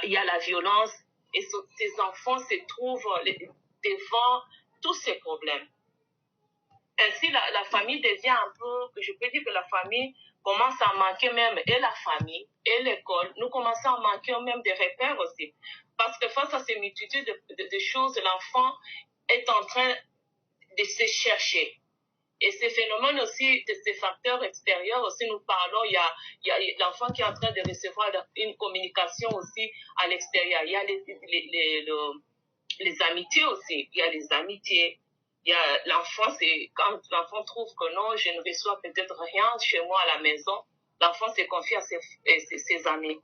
il y a la violence, et ces enfants se trouvent devant tous ces problèmes. Ainsi, la famille devient un peu, je peux dire que la famille commence à manquer même, et la famille, et l'école, nous commençons à manquer même des repères aussi. Parce que face à ces multitudes de choses, l'enfant est en train de se chercher. Et ces phénomènes aussi, de ces facteurs extérieurs aussi, nous parlons, il y a l'enfant qui est en train de recevoir une communication aussi à l'extérieur. Il y a les amitiés aussi. Il y a les amitiés. Il y a l'enfant, c'est quand l'enfant trouve que non, je ne reçois peut-être rien chez moi à la maison, l'enfant se confie à ses amis.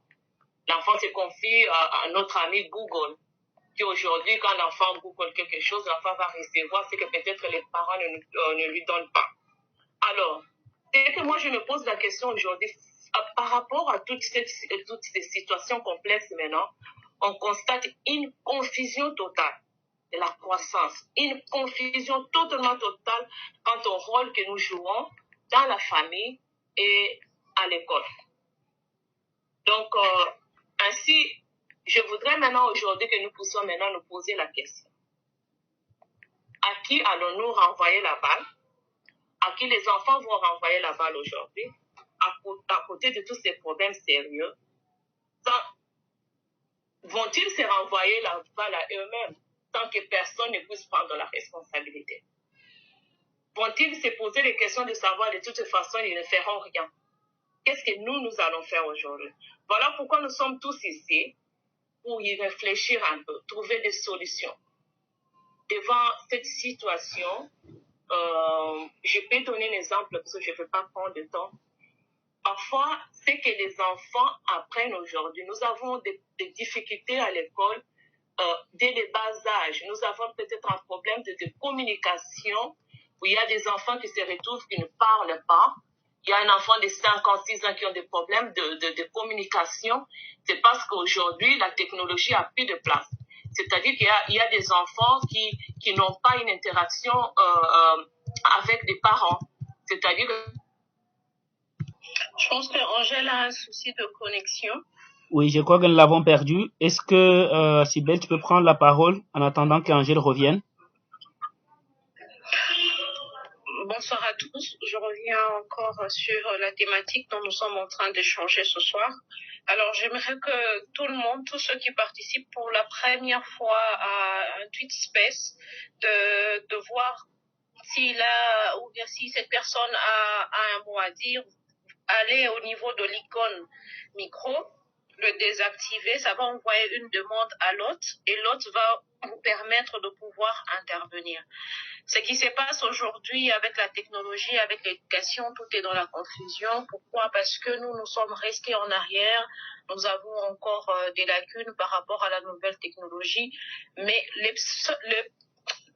L'enfant se confie à notre ami Google. Qui aujourd'hui, quand l'enfant Google quelque chose, l'enfant va recevoir ce que peut-être les parents ne lui donnent pas. Alors, c'est que moi je me pose la question aujourd'hui, par rapport à toutes ces situations complexes maintenant, on constate une confusion totale de la croissance, une confusion totalement totale quant au rôle que nous jouons dans la famille et à l'école. Donc, ainsi, je voudrais maintenant aujourd'hui que nous puissions maintenant nous poser la question. À qui allons-nous renvoyer la balle? À qui les enfants vont renvoyer la balle aujourd'hui? À côté de tous ces problèmes sérieux, vont-ils se renvoyer la balle à eux-mêmes tant que personne ne puisse prendre la responsabilité? Vont-ils se poser les questions de savoir de toute façon ils ne feront rien? Qu'est-ce que nous allons faire aujourd'hui? Voilà pourquoi nous sommes tous ici, pour y réfléchir un peu, trouver des solutions. Devant cette situation, je peux donner un exemple parce que je ne veux pas prendre de temps. Parfois, ce que les enfants apprennent aujourd'hui, nous avons des difficultés à l'école dès le bas âge. Nous avons peut-être un problème de communication où il y a des enfants qui se retrouvent qui ne parlent pas. Il y a un enfant de 5 ans, 6 ans qui ont des problèmes de communication. C'est parce qu'aujourd'hui, la technologie a plus de place. C'est-à-dire qu'il y a des enfants qui n'ont pas une interaction avec des parents. C'est-à-dire que... Je pense qu'Angèle a un souci de connexion. Oui, je crois que nous l'avons perdu. Est-ce que, Sybelle, tu peux prendre la parole en attendant qu'Angèle revienne? Bonsoir à tous. Je reviens encore sur la thématique dont nous sommes en train d'échanger ce soir. Alors, j'aimerais que tout le monde, tous ceux qui participent pour la première fois à un tweet space, de voir si cette personne a un mot à dire, aller au niveau de l'icône micro, le désactiver, ça va envoyer une demande à l'autre et l'autre va vous permettre de pouvoir intervenir. Ce qui se passe aujourd'hui avec la technologie, avec l'éducation, tout est dans la confusion. Pourquoi? Parce que nous sommes restés en arrière. Nous avons encore des lacunes par rapport à la nouvelle technologie. Mais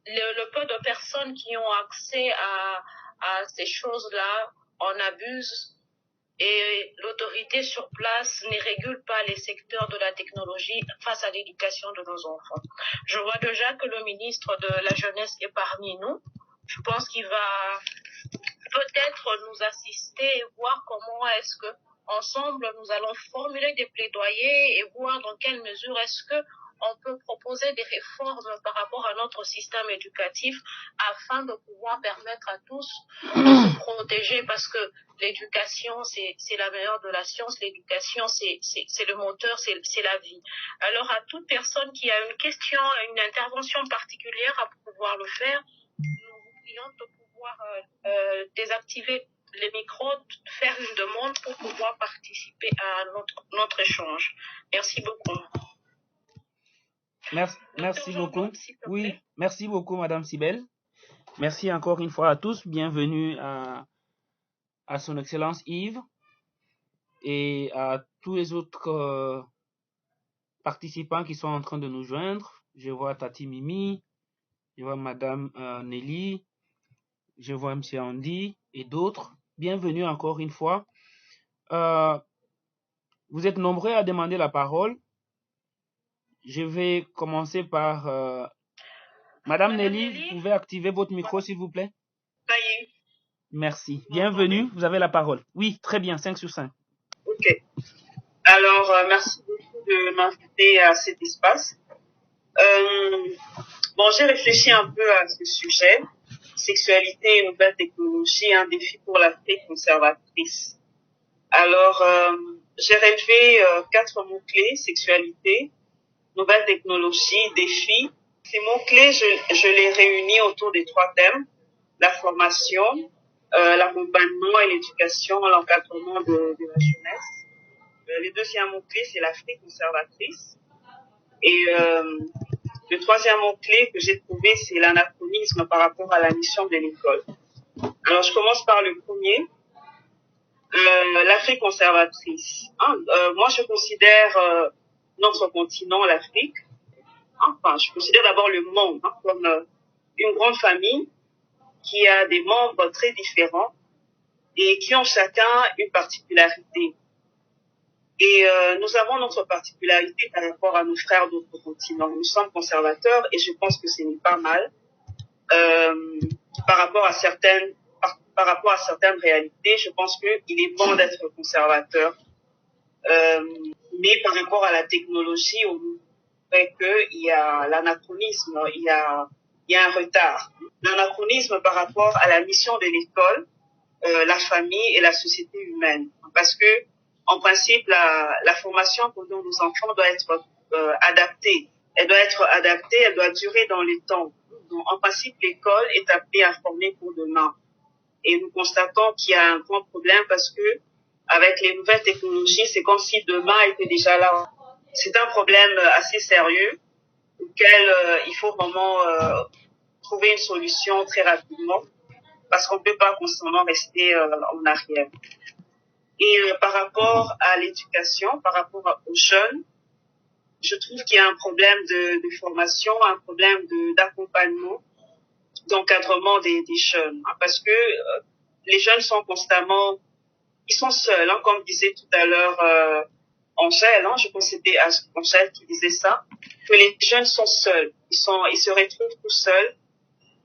le peu de personnes qui ont accès à ces choses-là en abusent. Et l'autorité sur place ne régule pas les secteurs de la technologie face à l'éducation de nos enfants. Je vois déjà que le ministre de la Jeunesse est parmi nous. Je pense qu'il va peut-être nous assister et voir comment est-ce que, ensemble, nous allons formuler des plaidoyers et voir dans quelle mesure est-ce que on peut proposer des réformes par rapport à notre système éducatif afin de pouvoir permettre à tous de se protéger parce que l'éducation, c'est la meilleure de la science. L'éducation, c'est le moteur, c'est la vie. Alors, à toute personne qui a une question, une intervention particulière à pouvoir le faire, nous vous prions de pouvoir désactiver les micros, faire une demande pour pouvoir participer à notre échange. Merci beaucoup. Merci beaucoup. Oui, merci beaucoup, Madame Sybelle. Merci encore une fois à tous. Bienvenue à son Excellence Yves et à tous les autres participants qui sont en train de nous joindre. Je vois Tati Mimi, je vois Madame Nelly, je vois M. Andy et d'autres. Bienvenue encore une fois. Vous êtes nombreux à demander la parole. Je vais commencer par Madame Nelly, vous pouvez activer votre micro, s'il vous plaît? Ça y est. Merci. Bienvenue, vous avez la parole. Oui, très bien, 5 sur 5. Ok. Alors, merci beaucoup de m'inviter à cet espace. J'ai réfléchi un peu à ce sujet. Sexualité et nouvelles technologies, un défi pour l'Afrique conservatrice. Alors, j'ai relevé 4 mots-clés: sexualité, nouvelles technologies, défis. Ces mots-clés, je les réunis autour des 3 thèmes: la formation, l'accompagnement et l'éducation, l'encadrement de la jeunesse. Le deuxième mot-clé, c'est l'Afrique conservatrice. Et le troisième mot-clé que j'ai trouvé, c'est l'anachronisme par rapport à la mission de l'école. Alors, je commence par le premier, l'Afrique conservatrice. Moi, je considère notre continent, l'Afrique, je considère d'abord le monde comme une grande famille qui a des membres très différents et qui ont chacun une particularité. Et nous avons notre particularité par rapport à nos frères d'autres continents. Nous sommes conservateurs et je pense que ce n'est pas mal par rapport à certaines réalités. Je pense qu'il est bon d'être conservateur. Mais par rapport à la technologie, on voit qu'il y a l'anachronisme, il y a un retard. L'anachronisme par rapport à la mission de l'école, la famille et la société humaine. Parce que, en principe, la formation pour nos enfants doit être adaptée. Elle doit être adaptée, elle doit durer dans le temps. Donc, en principe, l'école est appelée à former pour demain. Et nous constatons qu'il y a un grand problème parce que, avec les nouvelles technologies, c'est comme si demain était déjà là. C'est un problème assez sérieux auquel il faut vraiment trouver une solution très rapidement parce qu'on ne peut pas constamment rester en arrière. Et par rapport à l'éducation, par rapport aux jeunes, je trouve qu'il y a un problème de formation, un problème d'accompagnement, d'encadrement des jeunes. Parce que les jeunes sont constamment, ils sont seuls, comme disait tout à l'heure Angèle, je pense que c'était Angèle qui disait ça, que les jeunes sont seuls, ils se retrouvent tout seuls,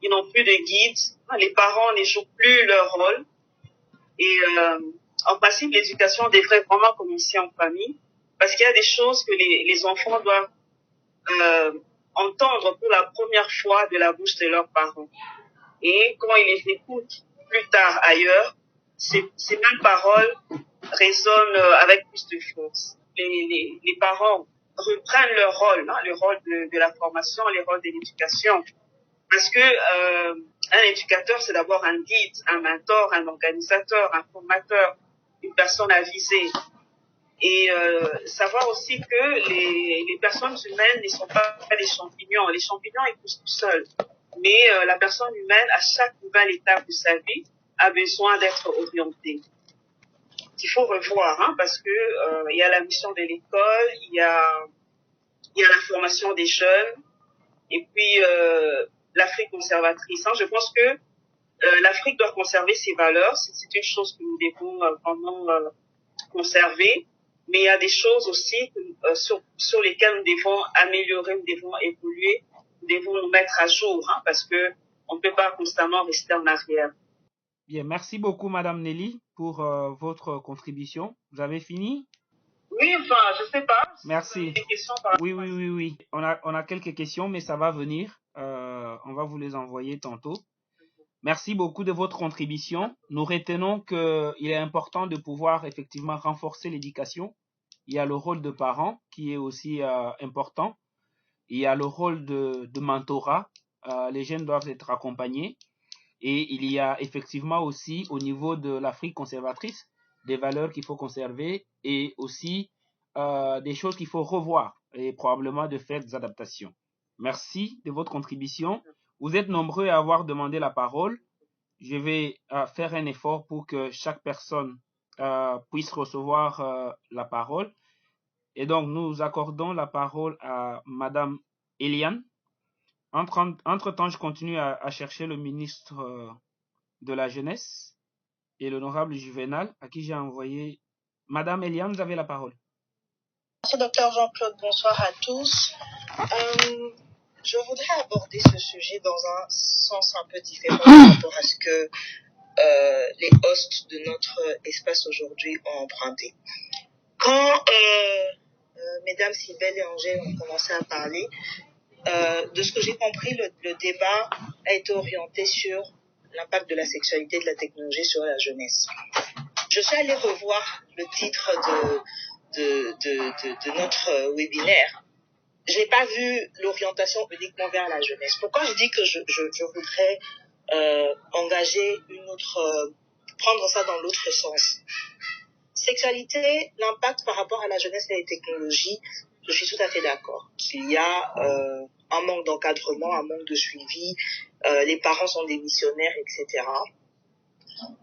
ils n'ont plus de guide, les parents ne jouent plus leur rôle. Et en principe, l'éducation devrait vraiment commencer en famille, parce qu'il y a des choses que les enfants doivent entendre pour la première fois de la bouche de leurs parents. Et quand ils les écoutent plus tard ailleurs, ces mêmes paroles résonnent avec plus de force. Les parents reprennent leur rôle, le rôle de la formation, le rôle de l'éducation. Parce que un éducateur, c'est d'abord un guide, un mentor, un organisateur, un formateur, une personne avisée. Et savoir aussi que les personnes humaines ne sont pas des champignons. Les champignons, ils poussent tout seuls. Mais la personne humaine, à chaque nouvelle étape de sa vie, a besoin d'être orientée. Il faut revoir, parce que il y a la mission de l'école, il y a la formation des jeunes, et puis l'Afrique conservatrice. Je pense que l'Afrique doit conserver ses valeurs. C'est une chose que nous devons vraiment conserver. Mais il y a des choses aussi sur lesquelles nous devons améliorer, nous devons évoluer, nous devons nous mettre à jour, parce que on ne peut pas constamment rester en arrière. Bien, merci beaucoup, Madame Nelly, pour votre contribution. Vous avez fini? Oui, je sais pas. Merci. Des questions Oui. On a quelques questions, mais ça va venir. On va vous les envoyer tantôt. Merci beaucoup de votre contribution. Nous retenons qu'il est important de pouvoir effectivement renforcer l'éducation. Il y a le rôle de parents qui est aussi important. Il y a le rôle de mentorat. Les jeunes doivent être accompagnés. Et il y a effectivement aussi au niveau de l'Afrique conservatrice des valeurs qu'il faut conserver et aussi des choses qu'il faut revoir et probablement de faire des adaptations. Merci de votre contribution. Vous êtes nombreux à avoir demandé la parole. Je vais faire un effort pour que chaque personne puisse recevoir la parole. Et donc, nous accordons la parole à Madame Eliane. Entre-temps, je continue à chercher le ministre de la Jeunesse et l'honorable Juvenal, à qui j'ai envoyé. Madame Eliane, vous avez la parole. Merci, docteur Jean-Claude. Bonsoir à tous. Je voudrais aborder ce sujet dans un sens un peu différent par rapport à ce que les hosts de notre espace aujourd'hui ont emprunté. Quand mesdames Cybèle et Angèle ont commencé à parler, de ce que j'ai compris, le débat a été orienté sur l'impact de la sexualité et de la technologie sur la jeunesse. Je suis allée revoir le titre de notre webinaire. Je n'ai pas vu l'orientation uniquement vers la jeunesse. Pourquoi je dis que je voudrais engager prendre ça dans l'autre sens. Sexualité, l'impact par rapport à la jeunesse et les technologies, je suis tout à fait d'accord. Qu'il y a un manque d'encadrement, un manque de suivi, les parents sont démissionnaires, etc.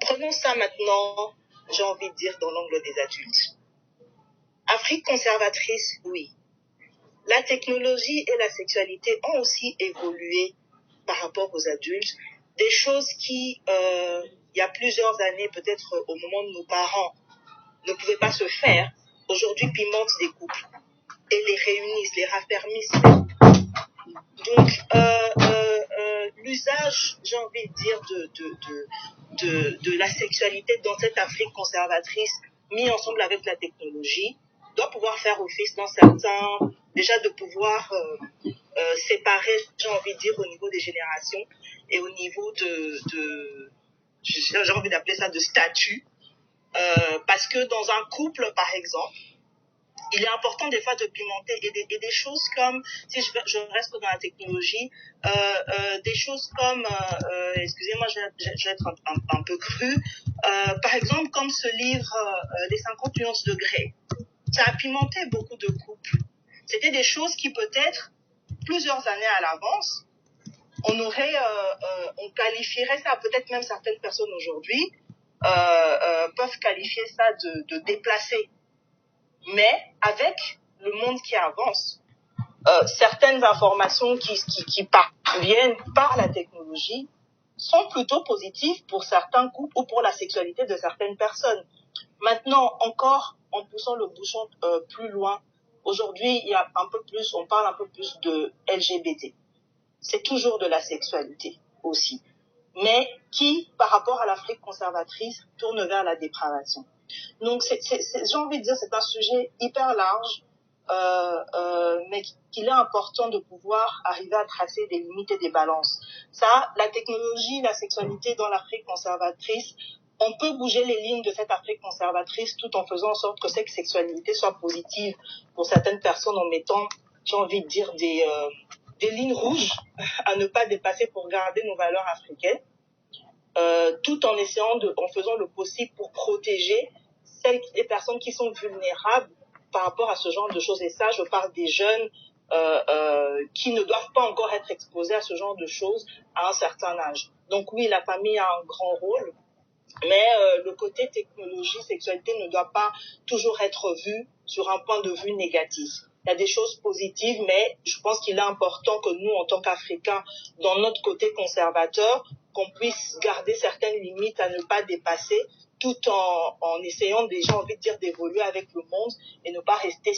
Prenons ça maintenant, j'ai envie de dire, dans l'angle des adultes. Afrique conservatrice, oui. La technologie et la sexualité ont aussi évolué par rapport aux adultes. Des choses qui, il y a plusieurs années, peut-être au moment de nos parents, ne pouvaient pas se faire, aujourd'hui pimentent des couples et les réunissent, les raffermissent. Donc, l'usage, j'ai envie de dire, de la sexualité dans cette Afrique conservatrice, mis ensemble avec la technologie, doit pouvoir faire office dans certains, déjà de pouvoir séparer, j'ai envie de dire, au niveau des générations et au niveau j'ai envie d'appeler ça de statut, parce que dans un couple, par exemple, il est important des fois de pimenter et des choses comme, si je reste dans la technologie, des choses comme, excusez-moi, je vais être un peu cru, par exemple comme ce livre, Les 50 nuances de Grey. Ça a pimenté beaucoup de couples. C'était des choses qui peut-être, plusieurs années à l'avance, on qualifierait ça, peut-être même certaines personnes aujourd'hui peuvent qualifier ça de déplacé. Mais avec le monde qui avance, certaines informations qui parviennent par la technologie sont plutôt positives pour certains couples ou pour la sexualité de certaines personnes. Maintenant, encore en poussant le bouchon plus loin, aujourd'hui, on parle un peu plus de LGBT. C'est toujours de la sexualité aussi, mais qui, par rapport à l'Afrique conservatrice, tourne vers la dépravation. Donc, j'ai envie de dire, c'est un sujet hyper large, mais qu'il est important de pouvoir arriver à tracer des limites et des balances. Ça, la technologie, la sexualité dans l'Afrique conservatrice, on peut bouger les lignes de cette Afrique conservatrice tout en faisant en sorte que cette sexualité soit positive pour certaines personnes, en mettant, j'ai envie de dire, des lignes rouges à ne pas dépasser pour garder nos valeurs africaines, tout en en faisant le possible pour protéger les personnes qui sont vulnérables par rapport à ce genre de choses. Et ça, je parle des jeunes qui ne doivent pas encore être exposés à ce genre de choses à un certain âge. Donc oui, la famille a un grand rôle, mais le côté technologie, sexualité ne doit pas toujours être vu sur un point de vue négatif. Il y a des choses positives, mais je pense qu'il est important que nous, en tant qu'Africains, dans notre côté conservateur, qu'on puisse garder certaines limites à ne pas dépasser, tout en essayant déjà, envie de dire, d'évoluer avec le monde et ne pas rester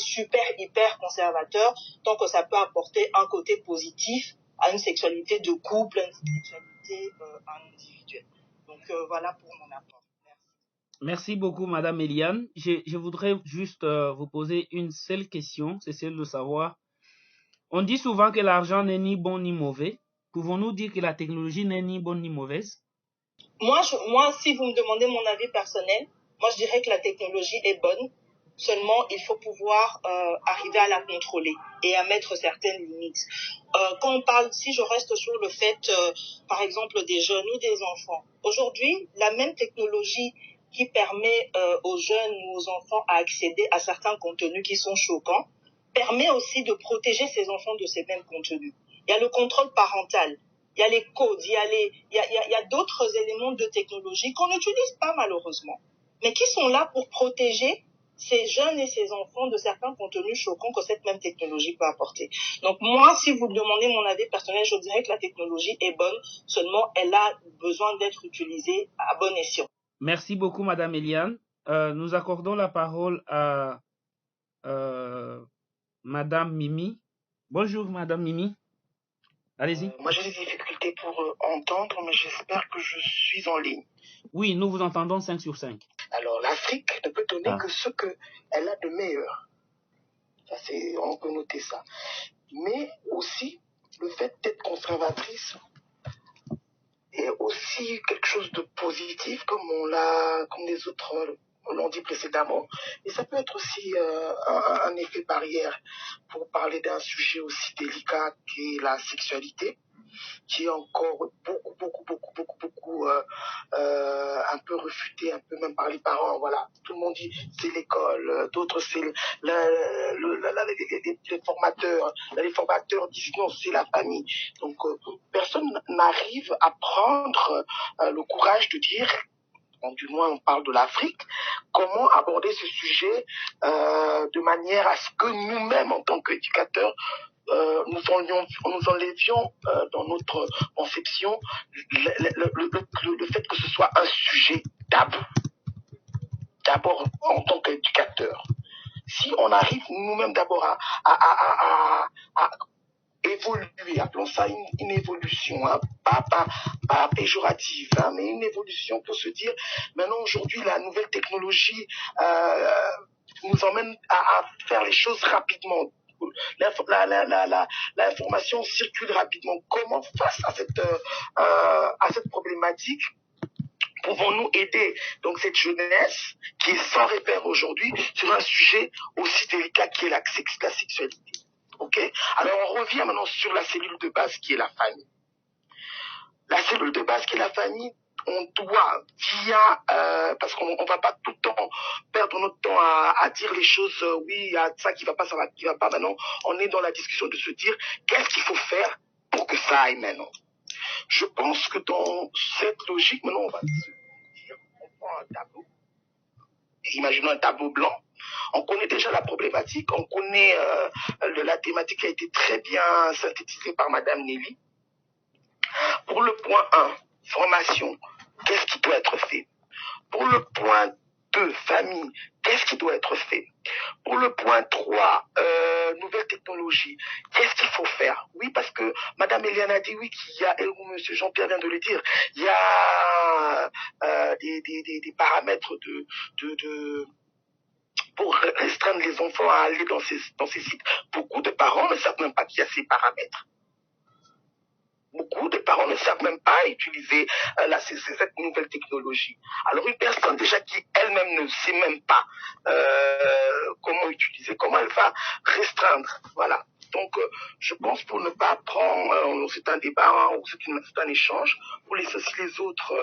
hyper conservateur, tant que ça peut apporter un côté positif à une sexualité de couple, à une sexualité individuelle. Donc voilà pour mon apport. Merci beaucoup, Madame Eliane. Je voudrais juste vous poser une seule question, c'est celle de savoir. On dit souvent que l'argent n'est ni bon ni mauvais. Pouvons-nous dire que la technologie n'est ni bonne ni mauvaise? Moi, si vous me demandez mon avis personnel, moi je dirais que la technologie est bonne. Seulement, il faut pouvoir arriver à la contrôler et à mettre certaines limites. Quand on parle, si je reste sur le fait, par exemple, des jeunes ou des enfants, aujourd'hui, la même technologie qui permet aux jeunes ou aux enfants à accéder à certains contenus qui sont choquants, permet aussi de protéger ces enfants de ces mêmes contenus. Il y a le contrôle parental, il y a les codes, il y a d'autres éléments de technologie qu'on n'utilise pas malheureusement, mais qui sont là pour protéger ces jeunes et ces enfants de certains contenus choquants que cette même technologie peut apporter. Donc moi, si vous me demandez mon avis personnel, je dirais que la technologie est bonne, seulement elle a besoin d'être utilisée à bon escient. Merci beaucoup, Madame Eliane. Nous accordons la parole à Madame Mimi. Bonjour, Madame Mimi. Allez-y. Moi, j'ai des difficultés pour entendre, mais j'espère que je suis en ligne. Oui, nous vous entendons 5 sur 5. Alors, l'Afrique ne peut donner que ce qu'elle a de meilleur. Ça, on peut noter ça. Mais aussi, le fait d'être conservatrice est aussi quelque chose de positif, comme les autres l'ont dit précédemment. Et ça peut être aussi un effet barrière pour parler d'un sujet aussi délicat qu'est la sexualité, qui est encore beaucoup un peu refuté, un peu même par les parents. Voilà, tout le monde dit c'est l'école, d'autres c'est les formateurs. Les formateurs disent non, c'est la famille. Donc personne n'arrive à prendre le courage de dire, du moins on parle de l'Afrique, comment aborder ce sujet de manière à ce que nous-mêmes, en tant qu'éducateurs, nous enlevions dans notre conception le fait que ce soit un sujet tabou. D'abord, en tant qu'éducateur. Si on arrive nous-mêmes d'abord à évoluer, appelons ça une évolution, hein, pas péjorative, hein, mais une évolution pour se dire, maintenant aujourd'hui la nouvelle technologie nous emmène à faire les choses rapidement. L'information circule rapidement. Comment, face à cette problématique, pouvons-nous aider donc cette jeunesse qui est sans repère aujourd'hui sur un sujet aussi délicat qui est la sexualité? Ok? Alors on revient maintenant sur la cellule de base qui est la famille. La cellule de base qui est la famille, on doit, parce qu'on va pas tout le temps perdre notre temps à dire les choses, oui, il y a ça qui va pas, ça qui va pas. Maintenant, on est dans la discussion de se dire, qu'est-ce qu'il faut faire pour que ça aille maintenant? Je pense que dans cette logique, maintenant, on va se dire, on prend un tableau, imaginons un tableau blanc. On connaît déjà la problématique, on connaît la thématique qui a été très bien synthétisée par Madame Nelly. Pour le point 1, formation, qu'est-ce qui doit être fait? Pour le point 2, famille, qu'est-ce qui doit être fait? Pour le point 3, nouvelle technologie, qu'est-ce qu'il faut faire? Oui, parce que Madame Eliane a dit oui, qu'il y a, et Monsieur Jean-Pierre vient de le dire, il y a des paramètres pour restreindre les enfants à aller dans ces sites. Beaucoup de parents ne savent même pas qu'il y a ces paramètres. Beaucoup de parents ne savent même pas utiliser cette nouvelle technologie. Alors une personne déjà qui elle-même ne sait même pas comment utiliser, comment elle va restreindre. Voilà. Donc je pense pour ne pas prendre, c'est un débat ou c'est un échange, pour laisser aussi les autres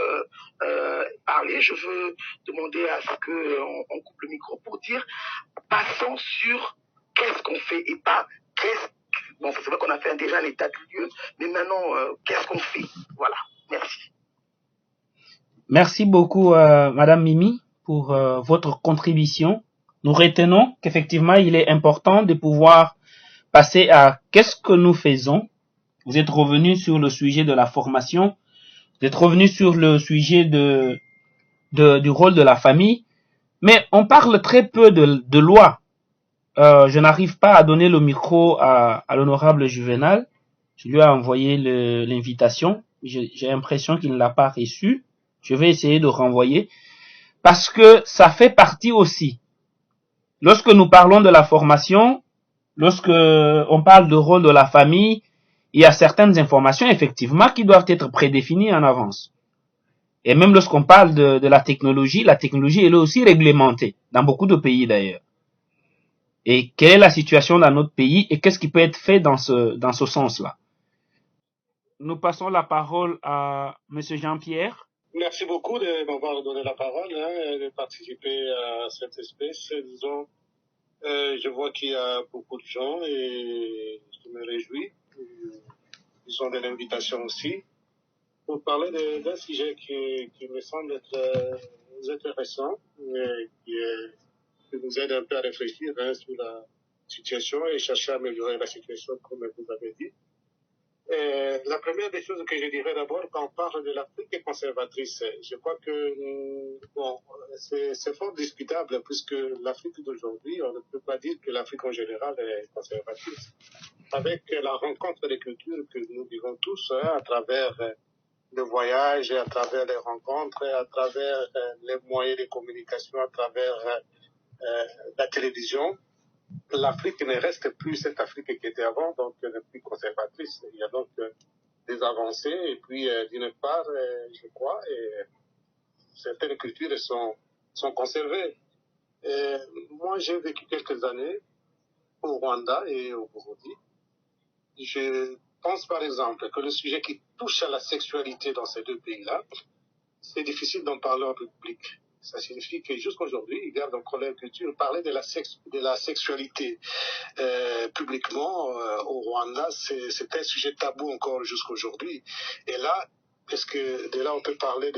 parler, je veux demander à ce qu'on coupe le micro pour dire, passons sur qu'est-ce qu'on fait et pas bon, c'est vrai qu'on a fait déjà un état du lieu, mais maintenant, qu'est-ce qu'on fait? Voilà, merci. Merci beaucoup, Madame Mimi, pour votre contribution. Nous retenons qu'effectivement, il est important de pouvoir passer à qu'est-ce que nous faisons. Vous êtes revenu sur le sujet de la formation, vous êtes revenu sur le sujet du rôle de la famille, mais on parle très peu de loi. Je n'arrive pas à donner le micro à l'honorable Juvenal. Je lui ai envoyé l'invitation. J'ai l'impression qu'il ne l'a pas reçu. Je vais essayer de renvoyer. Parce que ça fait partie aussi. Lorsque nous parlons de la formation, lorsque on parle de rôle de la famille, il y a certaines informations, effectivement, qui doivent être prédéfinies en avance. Et même lorsqu'on parle de la technologie elle est aussi réglementée. Dans beaucoup de pays d'ailleurs. Et quelle est la situation dans notre pays et qu'est-ce qui peut être fait dans ce sens-là? Nous passons la parole à Monsieur Jean-Pierre. Merci beaucoup de m'avoir donné la parole, de participer à cette espèce. Disons, je vois qu'il y a beaucoup de gens et je me réjouis. Ils ont de l'invitation aussi pour parler d'un sujet qui me semble être intéressant et qui nous aide un peu à réfléchir sur la situation et chercher à améliorer la situation, comme vous avez dit. La première des choses que je dirais d'abord, quand on parle de l'Afrique est conservatrice, je crois que c'est fort discutable, puisque l'Afrique d'aujourd'hui, on ne peut pas dire que l'Afrique en général est conservatrice. Avec la rencontre des cultures que nous vivons tous, à travers le voyage, à travers les rencontres, à travers les moyens de communication, à travers la télévision, l'Afrique ne reste plus cette Afrique qui était avant, donc ne plus conservatrice. Il y a donc des avancées, et puis d'une part, je crois, certaines cultures sont conservées. Moi, j'ai vécu quelques années au Rwanda et au Burundi. Je pense par exemple que le sujet qui touche à la sexualité dans ces deux pays-là, c'est difficile d'en parler en public. Ça signifie que jusqu'aujourd'hui, ils gardent encore leur culture. Parler de la sexualité publiquement au Rwanda, c'est un sujet tabou encore jusqu'aujourd'hui. Et là, est-ce que de là on peut parler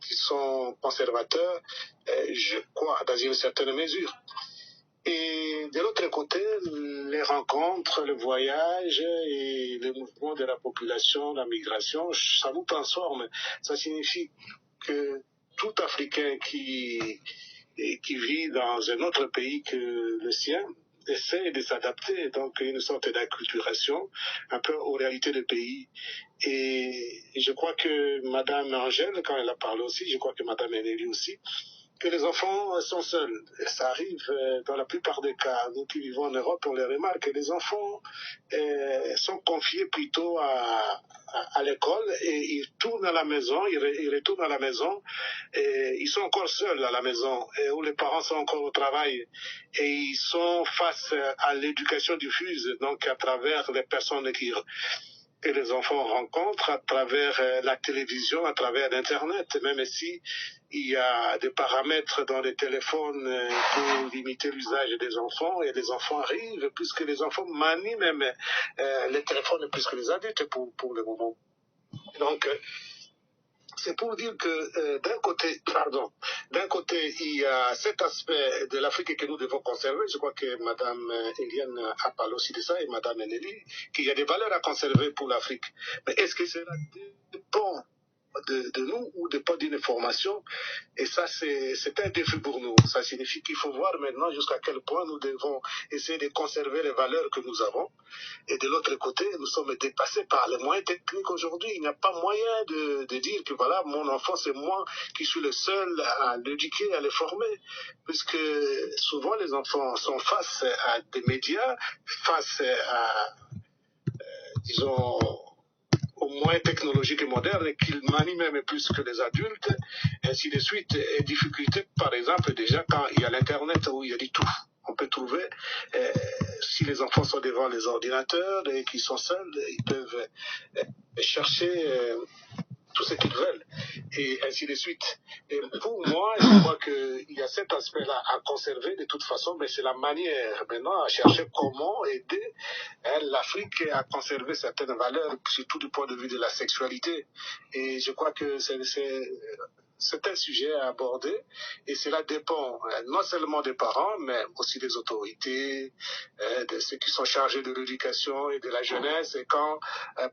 qui sont conservateurs, je crois, dans une certaine mesure. Et de l'autre côté, les rencontres, le voyage et le mouvement de la population, la migration, ça nous transforme. Ça signifie que tout Africain qui vit dans un autre pays que le sien essaie de s'adapter, donc une sorte d'acculturation un peu aux réalités du pays. Et je crois que Madame Angèle, quand elle a parlé aussi, je crois que Madame Eneli aussi, que les enfants sont seuls. Ça arrive dans la plupart des cas. Nous qui vivons en Europe, on les remarque. Les enfants sont confiés plutôt à l'école et ils tournent à la maison, ils retournent à la maison et ils sont encore seuls à la maison où les parents sont encore au travail et ils sont face à l'éducation diffuse, donc à travers les personnes que les enfants rencontrent à travers la télévision, à travers l'Internet, même si il y a des paramètres dans les téléphones pour limiter l'usage des enfants, et les enfants arrivent, puisque les enfants manient même les téléphones plus que les adultes pour le moment. Donc, c'est pour dire que d'un côté, il y a cet aspect de l'Afrique que nous devons conserver. Je crois que Madame Eliane a parlé aussi de ça, et Madame Eneli, qu'il y a des valeurs à conserver pour l'Afrique. Mais est-ce que cela dépend de nous ou dépend d'une formation? Et ça, c'est un défi pour nous. Ça signifie qu'il faut voir maintenant jusqu'à quel point nous devons essayer de conserver les valeurs que nous avons. Et de l'autre côté, nous sommes dépassés par les moyens techniques aujourd'hui. Il n'y a pas moyen de dire que voilà, mon enfant, c'est moi qui suis le seul à l'éduquer, à le former. Puisque souvent, les enfants sont face à des médias, face à, disons, aux moyens technologiques et modernes qu'ils manient même plus que les adultes, ainsi de suite. Et difficulté, par exemple, déjà quand il y a l'Internet où il y a du tout. On peut trouver, si les enfants sont devant les ordinateurs et qu'ils sont seuls, ils peuvent chercher tout ce qu'ils veulent, et ainsi de suite. Et pour moi, je crois qu'il y a cet aspect-là à conserver de toute façon, mais c'est la manière maintenant à chercher comment aider l'Afrique à conserver certaines valeurs, surtout du point de vue de la sexualité. Et je crois que c'est un sujet à aborder, et cela dépend non seulement des parents, mais aussi des autorités, de ceux qui sont chargés de l'éducation et de la jeunesse. Et quand,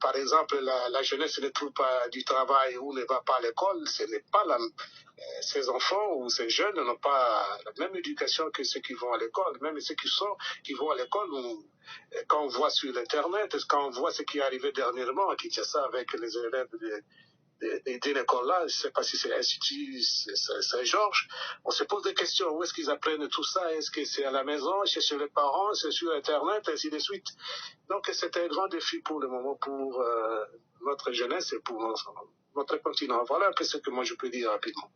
par exemple, la jeunesse ne trouve pas du travail ou ne va pas à l'école, ce n'est pas ces enfants ou ces jeunes n'ont pas la même éducation que ceux qui vont à l'école. Même ceux qui vont à l'école, quand on voit sur Internet, quand on voit ce qui est arrivé dernièrement à Kinshasa avec les élèves d'une école-là, je ne sais pas si c'est l'Institut Saint-Georges, on se pose des questions. Où est-ce qu'ils apprennent tout ça? Est-ce que c'est à la maison, c'est chez les parents, c'est sur Internet, ainsi de suite? Donc c'est un grand défi pour le moment pour notre jeunesse et pour notre continent. Voilà ce que moi je peux dire rapidement.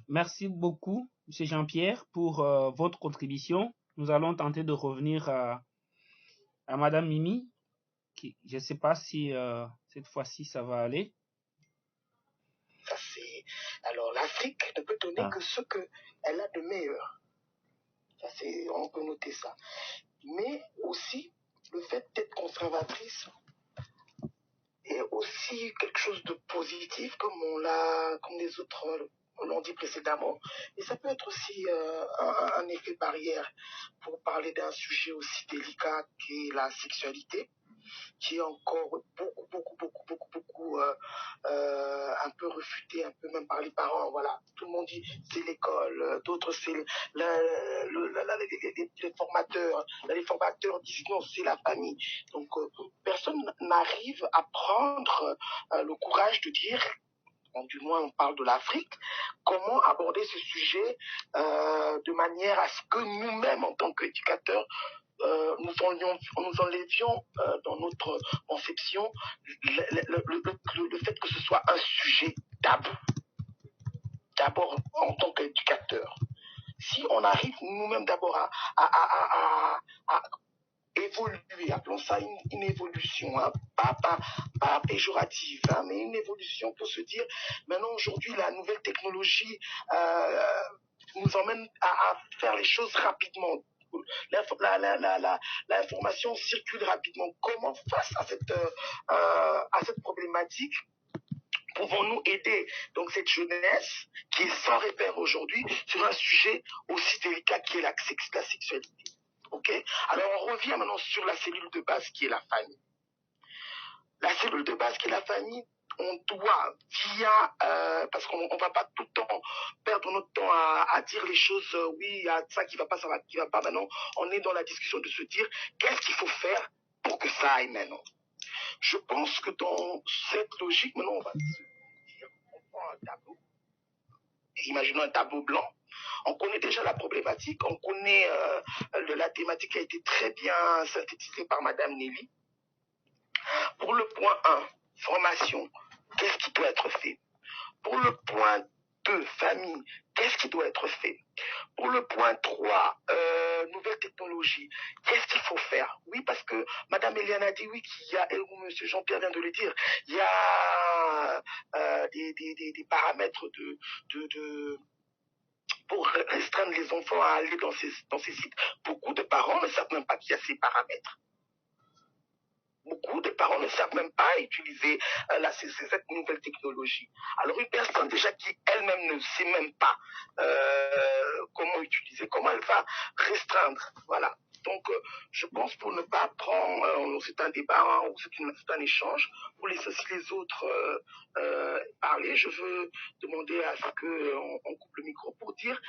Merci beaucoup, M. Jean-Pierre, pour votre contribution. Nous allons tenter de revenir à Mme Mimi. Je ne sais pas si cette fois-ci ça va aller. Alors l'Afrique ne peut donner que ce qu'elle a de meilleur. On peut noter ça. Mais aussi, le fait d'être conservatrice est aussi quelque chose de positif, comme les autres l'ont dit précédemment. Et ça peut être aussi un effet barrière pour parler d'un sujet aussi délicat qu'est la sexualité, qui est encore beaucoup un peu refuté, un peu même par les parents. Voilà, tout le monde dit c'est l'école, d'autres c'est les formateurs. Les formateurs disent non, c'est la famille. Donc personne n'arrive à prendre le courage de dire du moins on parle de l'Afrique, comment aborder ce sujet de manière à ce que nous-mêmes, en tant qu'éducateurs, nous enlevions dans notre conception le fait que ce soit un sujet tabou. D'abord, en tant qu'éducateur, si on arrive nous-mêmes d'abord à évoluer, appelons ça une évolution, hein, pas péjorative, hein, mais une évolution pour se dire, maintenant aujourd'hui la nouvelle technologie nous emmène à faire les choses rapidement. L'information circule rapidement. Comment face à cette problématique pouvons-nous aider donc cette jeunesse qui est sans repère aujourd'hui sur un sujet aussi délicat qui est la sexualité? Ok. Alors on revient maintenant sur la cellule de base qui est la famille. La cellule de base qui est la famille, on doit parce qu'on ne va pas tout le temps perdre notre temps à dire les choses, oui, il y a ça qui va pas, ça va, qui va pas. Maintenant, on est dans la discussion de se dire qu'est-ce qu'il faut faire pour que ça aille maintenant. Je pense que dans cette logique, maintenant, on va se dire, on prend un tableau. Imaginons un tableau blanc. On connaît déjà la problématique, on connaît la thématique qui a été très bien synthétisée par Madame Nelly. Pour le point 1, formation, qu'est-ce qui doit être fait? Pour le point 2, famille, qu'est-ce qui doit être fait? Pour le point 3, nouvelles technologies, qu'est-ce qu'il faut faire? Oui, parce que Madame Eliane a dit oui, qu'il y a, et Monsieur Jean-Pierre vient de le dire, il y a des paramètres pour restreindre les enfants à aller dans ces sites. Beaucoup de parents ne savent même pas qu'il y a ces paramètres. Beaucoup de parents ne savent même pas utiliser cette nouvelle technologie. Alors une personne déjà qui elle-même ne sait même pas comment utiliser, comment elle va restreindre. Voilà. Donc je pense pour ne pas prendre, c'est un débat, hein, c'est un échange, pour laisser aussi les autres parler, je veux demander à ce qu'on coupe le micro pour dire,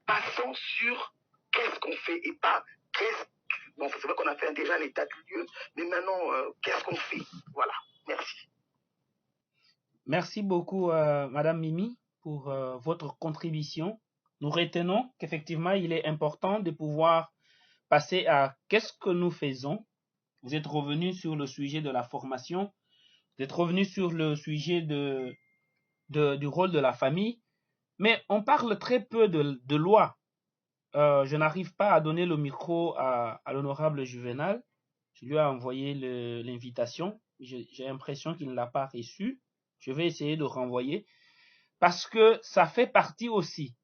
passons sur qu'est-ce qu'on fait et pas bon, c'est vrai qu'on a fait déjà un état du lieu, mais maintenant, qu'est-ce qu'on fait? Voilà, merci. Merci beaucoup, Madame Mimi, pour votre contribution. Nous retenons qu'effectivement, il est important de pouvoir passer à qu'est-ce que nous faisons. Vous êtes revenu sur le sujet de la formation, vous êtes revenu sur le sujet du rôle de la famille, mais on parle très peu de loi. Je n'arrive pas à donner le micro à l'honorable Juvenal. Je lui ai envoyé l'invitation. J'ai l'impression qu'il ne l'a pas reçue. Je vais essayer de renvoyer parce que ça fait partie aussi.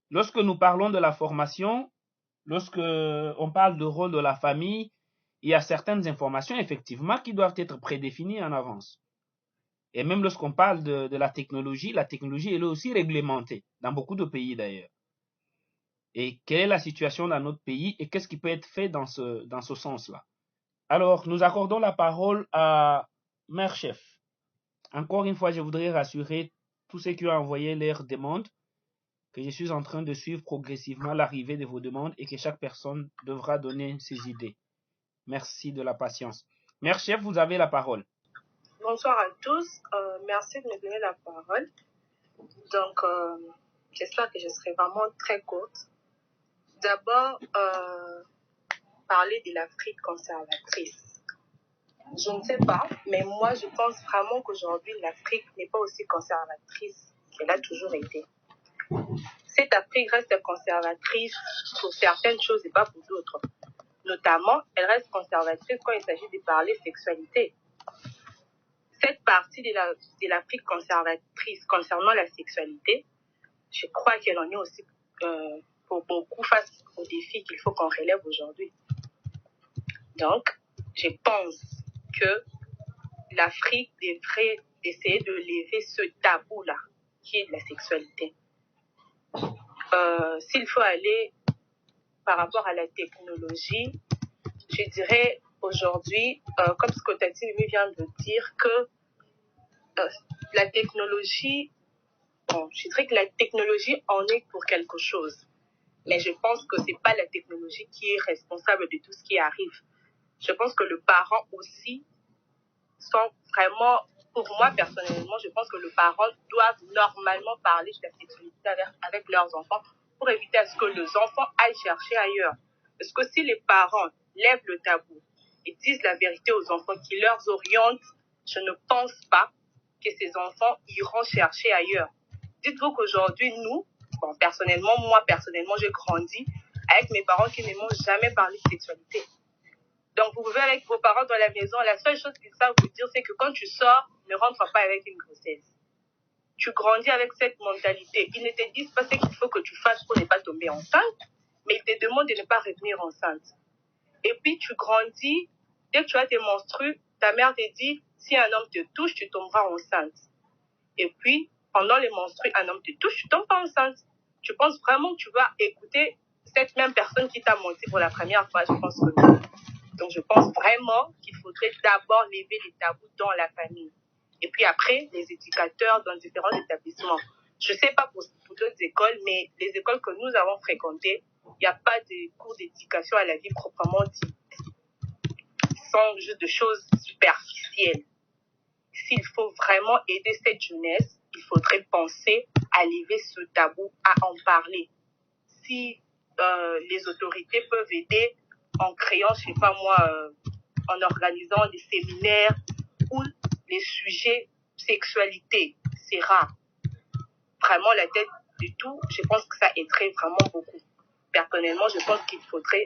Lorsque nous parlons de la formation, lorsque on parle du rôle de la famille, il y a certaines informations effectivement qui doivent être prédéfinies en avance. Et même lorsqu'on parle de la technologie elle est aussi réglementée dans beaucoup de pays d'ailleurs. Et quelle est la situation dans notre pays et qu'est-ce qui peut être fait dans ce sens-là. Alors, nous accordons la parole à Mère Chef. Encore une fois, je voudrais rassurer tous ceux qui ont envoyé leurs demandes que je suis en train de suivre progressivement l'arrivée de vos demandes et que chaque personne devra donner ses idées. Merci de la patience. Mère Chef, vous avez la parole. Bonsoir à tous. Merci de me donner la parole. Donc, j'espère que je serai vraiment très courte. D'abord, parler de l'Afrique conservatrice. Je ne sais pas, mais moi, je pense vraiment qu'aujourd'hui, l'Afrique n'est pas aussi conservatrice qu'elle a toujours été. Cette Afrique reste conservatrice pour certaines choses et pas pour d'autres. Notamment, elle reste conservatrice quand il s'agit de parler sexualité. Cette partie de l'Afrique conservatrice concernant la sexualité, je crois qu'elle en est aussi pour beaucoup face aux défis qu'il faut qu'on relève aujourd'hui. Donc, je pense que l'Afrique devrait essayer de lever ce tabou-là, qui est de la sexualité. S'il faut aller par rapport à la technologie, je dirais aujourd'hui, comme ce que Tati Mimi vient de dire, que la technologie, bon, je dirais que la technologie en est pour quelque chose. Mais je pense que c'est pas la technologie qui est responsable de tout ce qui arrive. Je pense que les parents aussi sont vraiment pour moi, personnellement, je pense que les parents doivent normalement parler de la sexualité avec leurs enfants pour éviter à ce que les enfants aillent chercher ailleurs. Parce que si les parents lèvent le tabou et disent la vérité aux enfants qui leur orientent, je ne pense pas que ces enfants iront chercher ailleurs. Dites-vous qu'aujourd'hui, nous, moi personnellement, j'ai grandi avec mes parents qui ne m'ont jamais parlé de sexualité. Donc, vous pouvez avec vos parents dans la maison, la seule chose qu'ils savent vous dire, c'est que quand tu sors, ne rentre pas avec une grossesse. Tu grandis avec cette mentalité. Ils ne te disent pas ce qu'il faut que tu fasses pour ne pas tomber enceinte, mais ils te demandent de ne pas revenir enceinte. Et puis, tu grandis, dès que tu as tes menstrues, ta mère te dit, si un homme te touche, tu tomberas enceinte. Et puis, pendant les menstrues, un homme te touche, tu tombes pas enceinte. Tu penses vraiment que tu vas écouter cette même personne qui t'a menti pour la première fois? Je pense que non. Donc, je pense vraiment qu'il faudrait d'abord lever les tabous dans la famille. Et puis après, les éducateurs dans différents établissements. Je ne sais pas pour d'autres écoles, mais les écoles que nous avons fréquentées, il n'y a pas de cours d'éducation à la vie proprement dit. Ce sont juste des choses superficielles. S'il faut vraiment aider cette jeunesse, il faudrait penser à lever ce tabou, à en parler. Si les autorités peuvent aider en créant, je sais pas moi, en organisant des séminaires où les sujets sexualité, c'est rare. Vraiment la tête du tout, je pense que ça aiderait vraiment beaucoup. Personnellement, je pense qu'il faudrait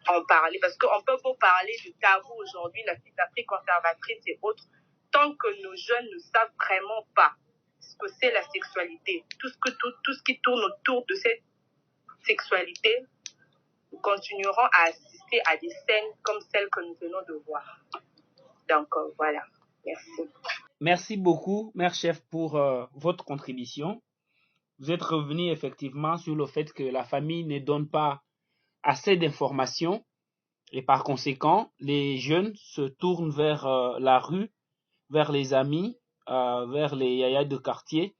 en parler parce qu'on peut pas parler de tabou aujourd'hui, la psychiatrie conservatrice et autres, tant que nos jeunes ne savent vraiment pas ce que c'est la sexualité, tout ce qui tourne autour de cette sexualité, nous continuerons à assister à des scènes comme celles que nous venons de voir. Donc voilà, merci. Merci beaucoup, Mère Chef, pour votre contribution. Vous êtes revenu effectivement sur le fait que la famille ne donne pas assez d'informations et par conséquent, les jeunes se tournent vers la rue, vers les amis, vers les yayas de quartier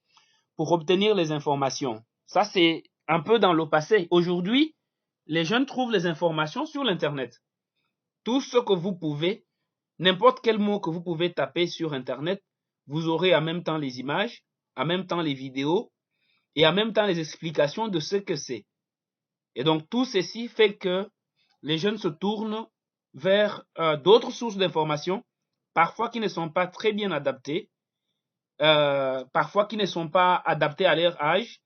pour obtenir les informations. Ça, c'est un peu dans le passé. Aujourd'hui, les jeunes trouvent les informations sur l'Internet. Tout ce que vous pouvez, n'importe quel mot que vous pouvez taper sur Internet, vous aurez en même temps les images, en même temps les vidéos et en même temps les explications de ce que c'est. Et donc, tout ceci fait que les jeunes se tournent vers d'autres sources d'informations, parfois qui ne sont pas très bien adaptées, parfois qui ne sont pas adaptées à leur âge,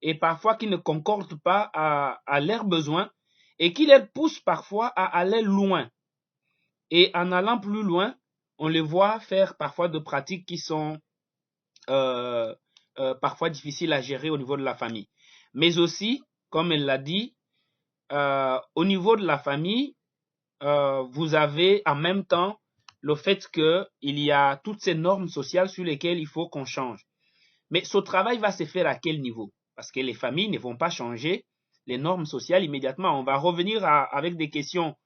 et parfois qui ne concordent pas à leurs besoins, et qui les poussent parfois à aller loin. Et en allant plus loin, on les voit faire parfois de pratiques qui sont parfois difficiles à gérer au niveau de la famille. Mais aussi, comme elle l'a dit, au niveau de la famille, vous avez en même temps le fait qu'il y a toutes ces normes sociales sur lesquelles il faut qu'on change. Mais ce travail va se faire à quel niveau? Parce que les familles ne vont pas changer les normes sociales immédiatement. On va revenir avec des questions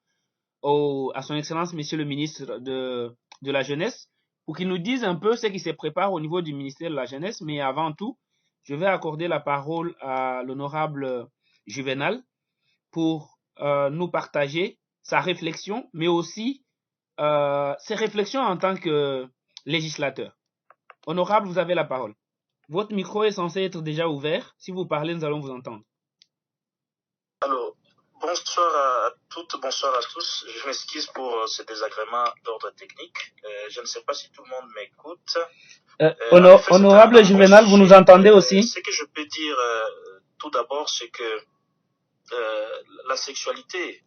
à son Excellence, Monsieur le ministre de la Jeunesse, pour qu'il nous dise un peu ce qui se prépare au niveau du ministère de la Jeunesse. Mais avant tout, je vais accorder la parole à l'honorable Juvenal pour nous partager sa réflexion, mais aussi ses réflexions en tant que législateur. Honorable, vous avez la parole. Votre micro est censé être déjà ouvert. Si vous parlez, nous allons vous entendre. Alors, bonsoir à toutes, bonsoir à tous. Je m'excuse pour ce désagrément d'ordre technique. Je ne sais pas si tout le monde m'écoute. Honorable Juvenal, vous nous entendez aussi? Ce que je peux dire tout d'abord, c'est que la sexualité,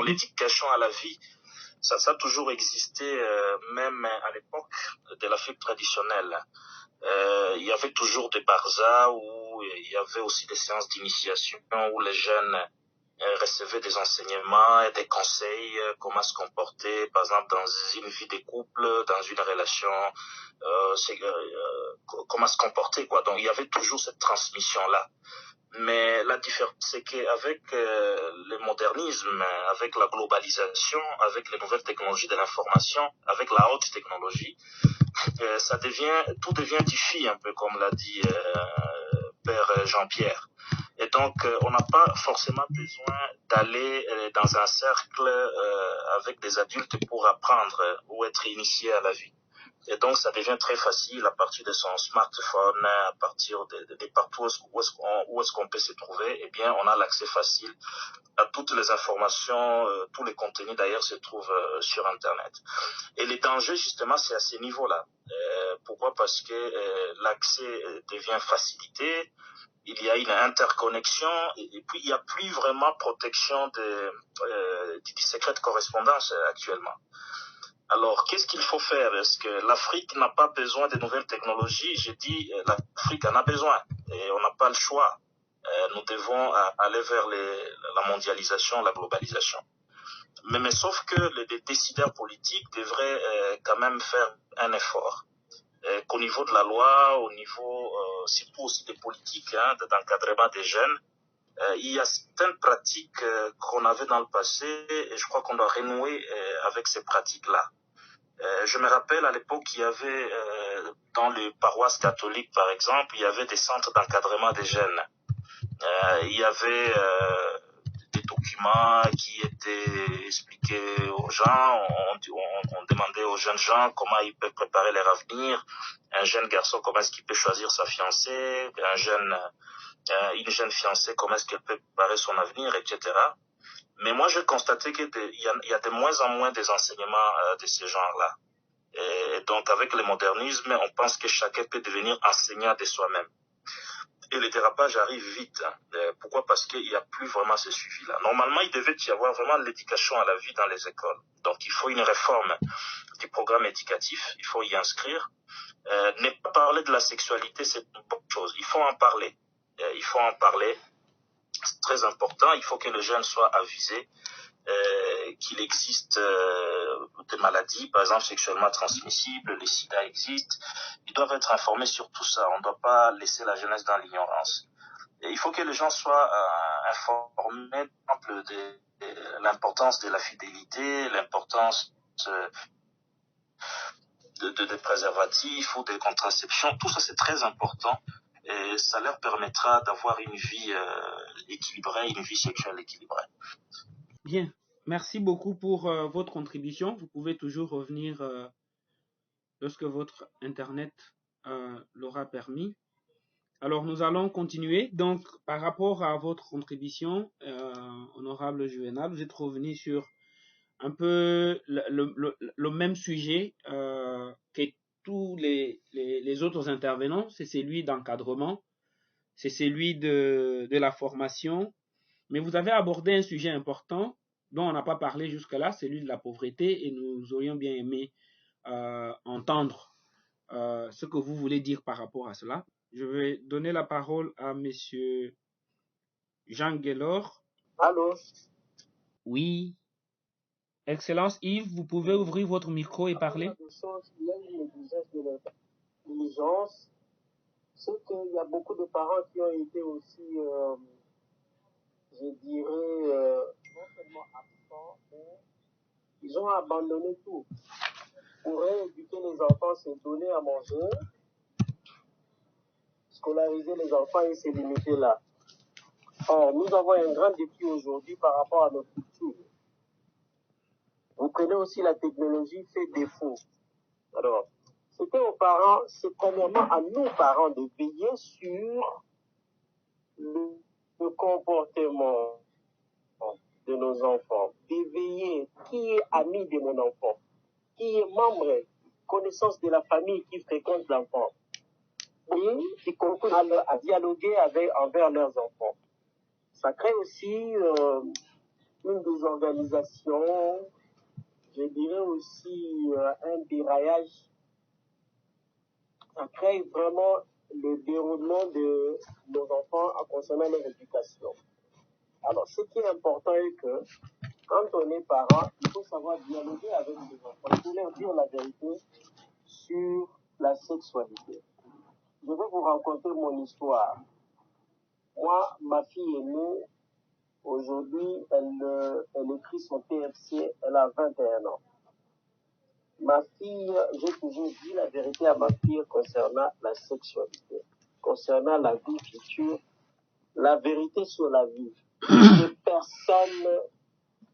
l'éducation à la vie, ça a toujours existé, même à l'époque de l'Afrique traditionnelle. Il y avait toujours des barzas où il y avait aussi des séances d'initiation où les jeunes recevaient des enseignements et des conseils, comment se comporter, par exemple dans une vie de couple, dans une relation, comment se comporter, quoi. Donc il y avait toujours cette transmission-là. Mais la différence, c'est qu'avec le modernisme, avec la globalisation, avec les nouvelles technologies de l'information, avec la haute technologie, tout devient difficile, un peu comme l'a dit Père Jean-Pierre. Et donc, on n'a pas forcément besoin d'aller dans un cercle avec des adultes pour apprendre ou être initié à la vie. Et donc, ça devient très facile à partir de son smartphone, à partir de partout où est-ce qu'on peut se trouver. Eh bien, on a l'accès facile à toutes les informations, tous les contenus d'ailleurs se trouvent sur Internet. Et les dangers, justement, c'est à ce niveau-là. Pourquoi? Parce que l'accès devient facilité, il y a une interconnexion, et puis il n'y a plus vraiment protection du secret de correspondance actuellement. Alors, qu'est-ce qu'il faut faire? Est-ce que l'Afrique n'a pas besoin de nouvelles technologies? J'ai dit, l'Afrique en a besoin et on n'a pas le choix. Nous devons aller vers la mondialisation, la globalisation. Mais sauf que les décideurs politiques devraient quand même faire un effort. Qu'au niveau de la loi, au niveau surtout aussi des politiques, d'encadrement des jeunes, il y a certaines pratiques qu'on avait dans le passé et je crois qu'on doit renouer avec ces pratiques-là. Je me rappelle à l'époque, il y avait dans les paroisses catholiques, par exemple, il y avait des centres d'encadrement des jeunes. Il y avait des documents qui étaient expliqués aux gens. On demandait aux jeunes gens comment ils peuvent préparer leur avenir. Un jeune garçon, comment est-ce qu'il peut choisir sa fiancée. Une jeune fiancée, comment est-ce qu'elle peut préparer son avenir, etc. Mais moi, j'ai constaté qu'il y a de moins en moins des enseignements de ce genre-là. Et donc, avec le modernisme, on pense que chacun peut devenir enseignant de soi-même. Et le dérapage arrive vite. Pourquoi? Parce qu'il n'y a plus vraiment ce suivi-là. Normalement, il devait y avoir vraiment l'éducation à la vie dans les écoles. Donc, il faut une réforme du programme éducatif. Il faut y inscrire. Ne pas parler de la sexualité, c'est une bonne chose. Il faut en parler. Il faut en parler. C'est très important. Il faut que les jeunes soient avisés qu'il existe des maladies, par exemple sexuellement transmissibles, le sida existe. Ils doivent être informés sur tout ça. On ne doit pas laisser la jeunesse dans l'ignorance. Et il faut que les gens soient informés de l'importance de la fidélité, l'importance de préservatifs ou de contraception. Tout ça, c'est très important. Et ça leur permettra d'avoir une vie équilibrée, une vie sexuelle équilibrée. Bien, merci beaucoup pour votre contribution. Vous pouvez toujours revenir lorsque votre Internet l'aura permis. Alors, nous allons continuer. Donc, par rapport à votre contribution, honorable Juvenal, vous êtes revenu sur un peu le même sujet que tous les autres intervenants. C'est celui d'encadrement, c'est celui de la formation. Mais vous avez abordé un sujet important dont on n'a pas parlé jusque-là, celui de la pauvreté, et nous aurions bien aimé entendre ce que vous voulez dire par rapport à cela. Je vais donner la parole à Monsieur Jean Guélor. Allô? Oui. Excellence Yves, vous pouvez ouvrir votre micro et parler. Il y a une négligence de l'intelligence. C'est qu'il y a beaucoup de parents qui ont été aussi, je dirais, non seulement absents, mais ils ont abandonné tout. Pour éduquer les enfants, c'est donner à manger, scolariser les enfants et se limiter là. Or, nous avons un grand défi aujourd'hui par rapport à notre culture. Vous prenez aussi la technologie fait défaut. Alors, c'était aux parents, c'est premièrement à nous parents de veiller sur le comportement de nos enfants, d'éveiller qui est ami de mon enfant, qui est membre, connaissance de la famille qui fréquente l'enfant, et qui conclut à dialoguer envers leurs enfants. Ça crée aussi une désorganisation, je dirais aussi un déraillage. Ça crée vraiment le déroulement de nos enfants concernant leur éducation. Alors, ce qui est important est que quand on est parent, il faut savoir dialoguer avec les enfants. Il faut leur dire la vérité sur la sexualité. Je vais vous raconter mon histoire. Moi, ma fille est née. Aujourd'hui, elle écrit son TFC. Elle a 21 ans. Ma fille, j'ai toujours dit la vérité à ma fille concernant la sexualité, concernant la vie future, la vérité sur la vie. Que personne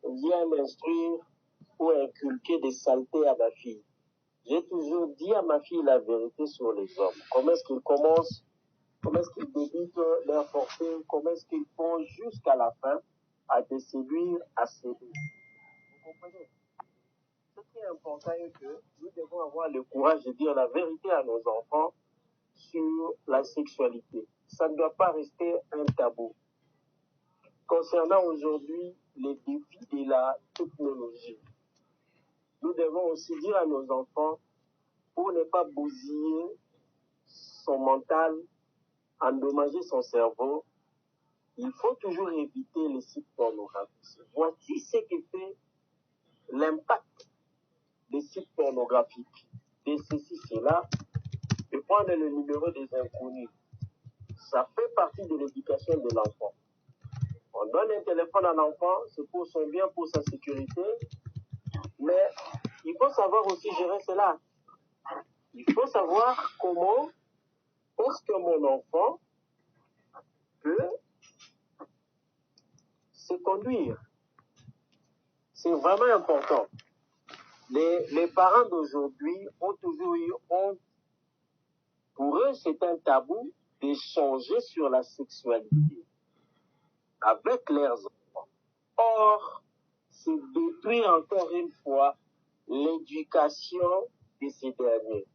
vient m'instruire ou inculquer des saletés à ma fille. J'ai toujours dit à ma fille la vérité sur les hommes. Comment est-ce qu'ils commencent, comment est-ce qu'ils débutent leur forfait, comment est-ce qu'ils font jusqu'à la fin à te séduire, à séduire. Vous comprenez? Ce qui est important est que nous devons avoir le courage de dire la vérité à nos enfants sur la sexualité. Ça ne doit pas rester un tabou. Concernant aujourd'hui les défis de la technologie, nous devons aussi dire à nos enfants, pour ne pas bousiller son mental, endommager son cerveau, il faut toujours éviter les sites pornographiques. Voici ce qui fait l'impact des sites pornographiques, de ceci, cela, et prendre le numéro des inconnus. Ça fait partie de l'éducation de l'enfant. On donne un téléphone à l'enfant, c'est pour son bien, pour sa sécurité, mais il faut savoir aussi gérer cela. Il faut savoir comment est-ce que mon enfant peut se conduire. C'est vraiment important. Les parents d'aujourd'hui ont toujours eu honte. Pour eux, c'est un tabou d'échanger sur la sexualité avec leurs enfants. Or, c'est détruire encore une fois l'éducation de ces derniers.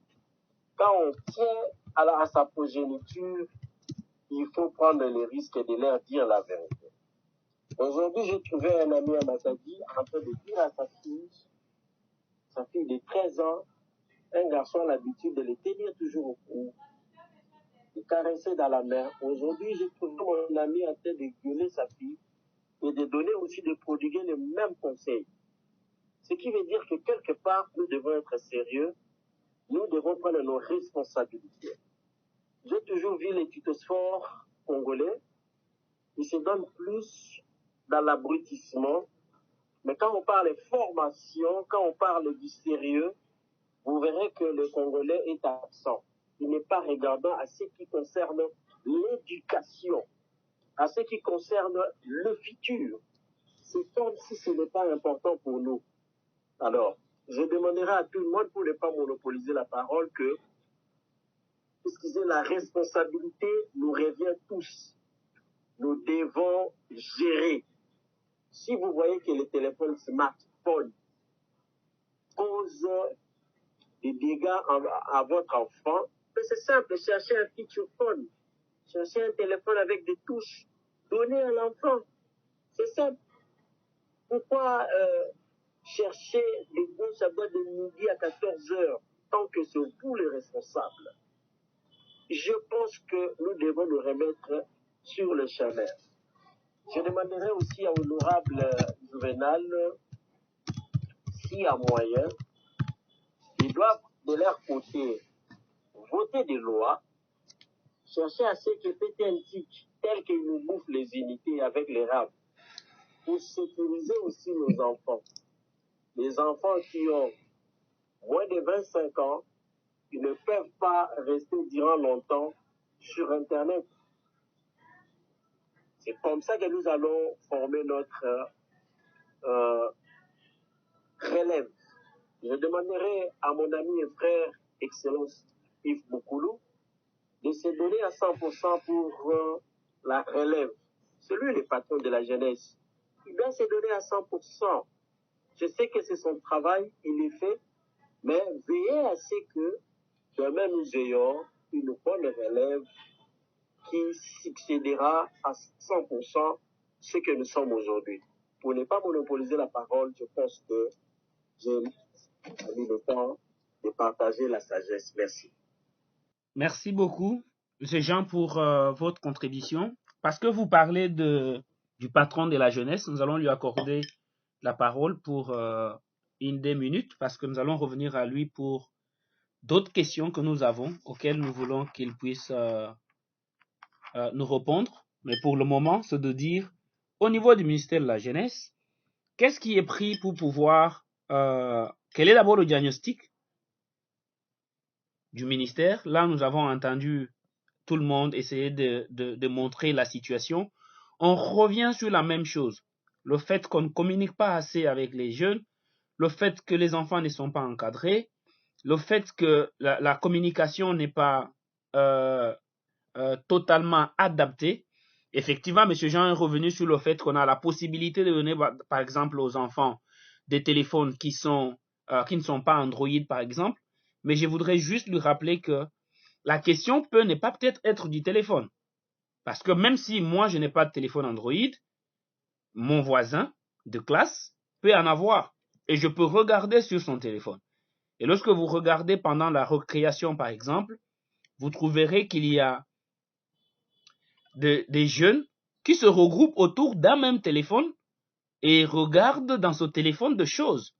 Quand on tient à sa progéniture, il faut prendre le risque de leur dire la vérité. Aujourd'hui, j'ai trouvé un ami à Matadi en train de dire à sa fille de 13 ans, un garçon a l'habitude de les tenir toujours au cou, de caresser dans la main. Aujourd'hui, j'ai trouvé mon ami en train de gueuler sa fille et de donner aussi, de prodiguer les mêmes conseils. Ce qui veut dire que quelque part, nous devons être sérieux, nous devons prendre nos responsabilités. J'ai toujours vu les tutosphores congolais, ils se donnent plus dans l'abrutissement, mais quand on parle de formation, quand on parle du sérieux, vous verrez que le Congolais est absent. Il n'est pas regardant à ce qui concerne l'éducation, à ce qui concerne le futur. C'est comme si ce n'est pas important pour nous. Alors, je demanderai à tout le monde, pour ne pas monopoliser la parole, que, excusez, la responsabilité nous revient tous. Nous devons gérer. Si vous voyez que le téléphone smartphone cause des dégâts à votre enfant, c'est simple, cherchez un feature phone, cherchez un téléphone avec des touches, donnez à l'enfant. C'est simple. Pourquoi chercher des gauches à boîte de midi à 14h tant que c'est vous les responsables? Je pense que nous devons nous remettre sur le chemin. Je demanderai aussi à l'honorable Juvenal, s'il y a moyen, ils doivent de leur côté voter des lois, chercher à ce que peut-être tel qu'ils nous bouffent les unités avec les rats, pour sécuriser aussi nos enfants. Les enfants qui ont moins de 25 ans, ils ne peuvent pas rester durant longtemps sur Internet. C'est comme ça que nous allons former notre relève. Je demanderai à mon ami et frère, Excellence Yves Boukoulou, de se donner à 100% pour la relève. C'est lui le patron de la jeunesse. Il doit se donner à 100%. Je sais que c'est son travail, il est fait, mais veillez à ce que demain nous ayons une bonne relève qui succédera à 100% ce que nous sommes aujourd'hui. Pour ne pas monopoliser la parole, je pense que j'ai mis le temps de partager la sagesse. Merci. Merci beaucoup, M. Jean, pour votre contribution. Parce que vous parlez du patron de la jeunesse, nous allons lui accorder la parole pour une des minutes, parce que nous allons revenir à lui pour d'autres questions que nous avons, auxquelles nous voulons qu'il puisse nous répondre. Mais pour le moment, c'est de dire, au niveau du ministère de la Jeunesse, qu'est-ce qui est pris pour pouvoir... quel est d'abord le diagnostic du ministère? Là, nous avons entendu tout le monde essayer de montrer la situation. On revient sur la même chose. Le fait qu'on ne communique pas assez avec les jeunes, le fait que les enfants ne sont pas encadrés, le fait que la communication n'est pas totalement adaptée. Effectivement, M. Jean est revenu sur le fait qu'on a la possibilité de donner, par exemple, aux enfants des téléphones qui ne sont pas Android, par exemple. Mais je voudrais juste lui rappeler que la question ne pas peut-être être du téléphone. Parce que même si moi, je n'ai pas de téléphone Android, mon voisin de classe peut en avoir. Et je peux regarder sur son téléphone. Et lorsque vous regardez pendant la récréation, par exemple, vous trouverez qu'il y a des jeunes qui se regroupent autour d'un même téléphone et regardent dans ce téléphone de choses.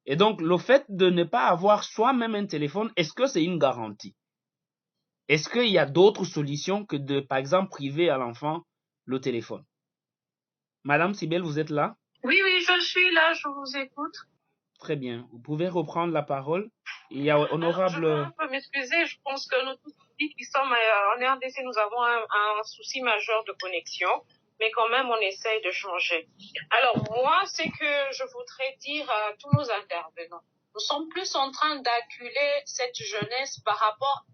Et donc, le fait de ne pas avoir soi-même un téléphone, est-ce que c'est une garantie? Est-ce qu'il y a d'autres solutions que de, par exemple, priver à l'enfant le téléphone? Madame Sibel, vous êtes là? Oui, je suis là, je vous écoute. Très bien. Vous pouvez reprendre la parole. Il y a honorable... Alors, je peux m'excuser, je pense que nous tous qui sommes en RDC, nous avons un souci majeur de connexion, mais quand même, on essaye de changer. Alors, moi, c'est que je voudrais dire à tous nos intervenants, nous sommes plus en train d'acculer cette jeunesse par rapport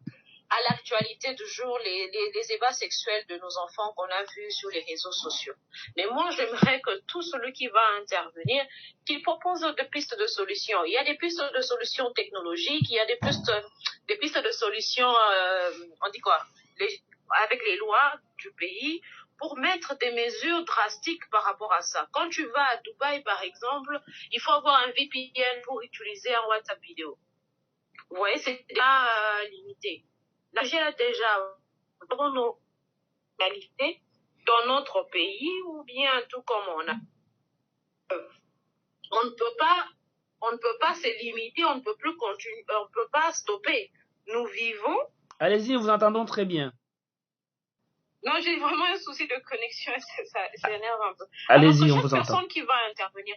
à l'actualité du jour, les ébats sexuels de nos enfants qu'on a vus sur les réseaux sociaux. Mais moi, j'aimerais que tout celui qui va intervenir, qu'il propose des pistes de solutions. Il y a des pistes de solutions technologiques, il y a des pistes de solutions, on dit quoi, avec les lois du pays, pour mettre des mesures drastiques par rapport à ça. Quand tu vas à Dubaï, par exemple, il faut avoir un VPN pour utiliser un WhatsApp vidéo. Vous voyez, c'est déjà limité. Là, j'ai déjà dans nos réalités, dans notre pays, ou bien tout comme on a. On ne peut pas se limiter, on ne peut plus continuer, on ne peut pas stopper. Nous vivons. Allez-y, nous vous entendons très bien. Non, j'ai vraiment un souci de connexion, ça énerve un peu. Allez-y, on vous entend. Personne qui va intervenir.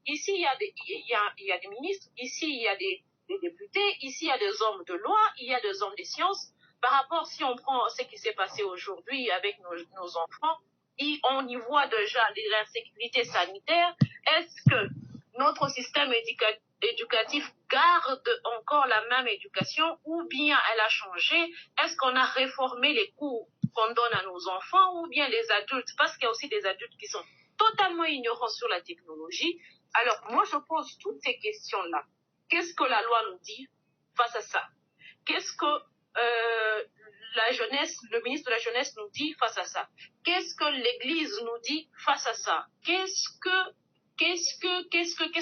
Ici, il y a des ministres, ici, il y a des députés, ici, il y a des hommes de loi, il y a des hommes des sciences. Par rapport, si on prend ce qui s'est passé aujourd'hui avec nos enfants, on y voit déjà l'insécurité sanitaire. Est-ce que notre système éducatif garde encore la même éducation ou bien elle a changé? Est-ce qu'on a réformé les cours qu'on donne à nos enfants ou bien les adultes? Parce qu'il y a aussi des adultes qui sont totalement ignorants sur la technologie. Alors, moi, je pose toutes ces questions-là. Qu'est-ce que la loi nous dit face à ça? Qu'est-ce que la jeunesse, le ministre de la Jeunesse nous dit face à ça? Qu'est-ce que l'Église nous dit face à ça? Qu'est-ce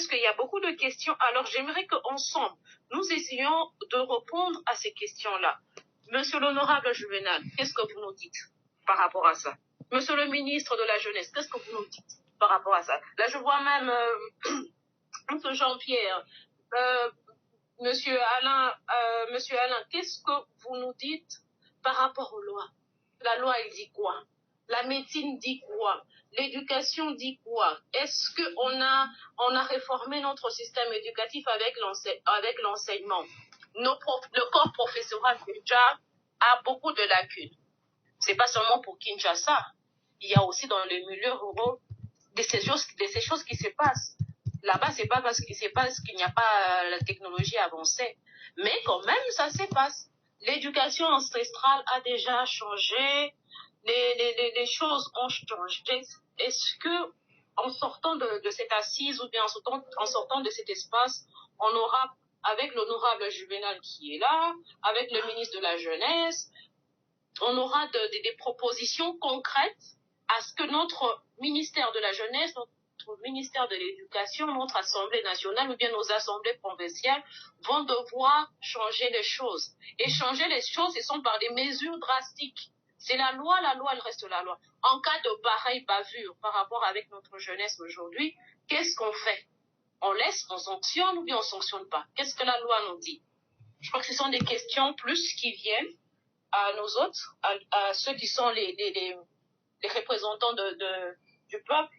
qu'il y a beaucoup de questions. Alors, j'aimerais qu'ensemble, nous essayions de répondre à ces questions-là. Monsieur l'honorable Juvenal, qu'est-ce que vous nous dites par rapport à ça? Monsieur le ministre de la Jeunesse, qu'est-ce que vous nous dites par rapport à ça? Là, je vois même Monsieur Jean-Pierre, Monsieur Alain, qu'est-ce que vous nous dites par rapport aux lois? La loi, elle dit quoi? La médecine dit quoi? L'éducation dit quoi? Est-ce qu'on a réformé notre système éducatif avec l'enseignement? Le corps professoral déjà a beaucoup de lacunes. C'est pas seulement pour Kinshasa. Il y a aussi dans les milieux ruraux de ces choses qui se passent. Là-bas, c'est pas parce qu'il n'y a pas la technologie avancée. Mais quand même, ça se passe. L'éducation ancestrale a déjà changé. Les choses ont changé. Est-ce que, en sortant de cette assise ou bien en sortant de cet espace, on aura, avec l'honorable Juvenal qui est là, avec le ministre de la Jeunesse, on aura des propositions concrètes à ce que notre ministère de la Jeunesse, notre ministère de l'Éducation, notre Assemblée nationale ou bien nos assemblées provinciales vont devoir changer les choses. Et changer les choses, ce sont par des mesures drastiques. C'est la loi, elle reste la loi. En cas de pareille bavure par rapport avec notre jeunesse aujourd'hui, qu'est-ce qu'on fait? On laisse, on sanctionne ou bien on sanctionne pas? Qu'est-ce que la loi nous dit? Je crois que ce sont des questions plus qui viennent à nous autres, à ceux qui sont les représentants du peuple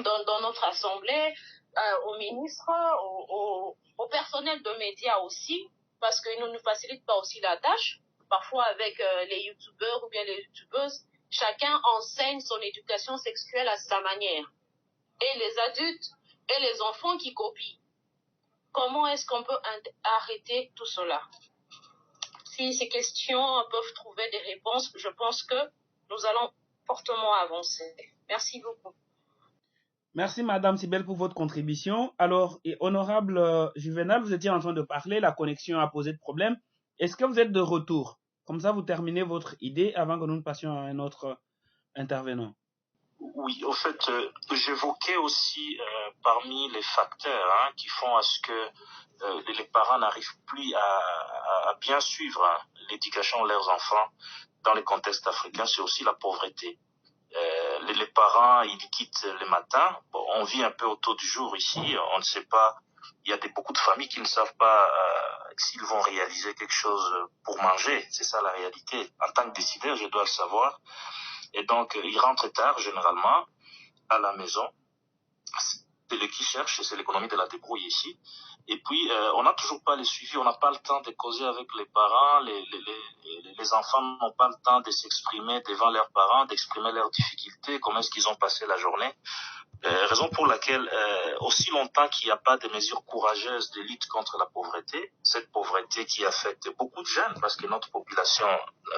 dans notre assemblée, aux ministres, au personnel de médias aussi, parce qu'ils ne nous facilitent pas aussi la tâche. Parfois avec les youtubeurs ou bien les youtubeuses, chacun enseigne son éducation sexuelle à sa manière. Et les adultes et les enfants qui copient. comment est-ce qu'on peut arrêter tout cela? Si ces questions peuvent trouver des réponses, je pense que nous allons fortement avancer. Merci beaucoup. Merci Madame Sibel pour votre contribution. Alors, honorable Juvenal, vous étiez en train de parler, la connexion a posé de problème. Est-ce que vous êtes de retour? Comme ça, vous terminez votre idée avant que nous ne passions à un autre intervenant. Oui, au fait, j'évoquais aussi parmi les facteurs qui font à ce que les parents n'arrivent plus à bien suivre l'éducation de leurs enfants dans les contextes africains, c'est aussi la pauvreté. Les parents, ils quittent le matin. Bon, on vit un peu autour du jour ici. On ne sait pas. Il y a beaucoup de familles qui ne savent pas s'ils vont réaliser quelque chose pour manger. C'est ça la réalité. En tant que décideur, je dois le savoir. Et donc, ils rentrent tard, généralement, à la maison. C'est le qui cherche, c'est l'économie de la débrouille ici. Et puis, on n'a toujours pas les suivis, on n'a pas le temps de causer avec les parents, les enfants n'ont pas le temps de s'exprimer devant leurs parents, d'exprimer leurs difficultés, comment est-ce qu'ils ont passé la journée. Raison pour laquelle, aussi longtemps qu'il n'y a pas de mesures courageuses de lutte contre la pauvreté, cette pauvreté qui affecte beaucoup de jeunes, parce que notre population,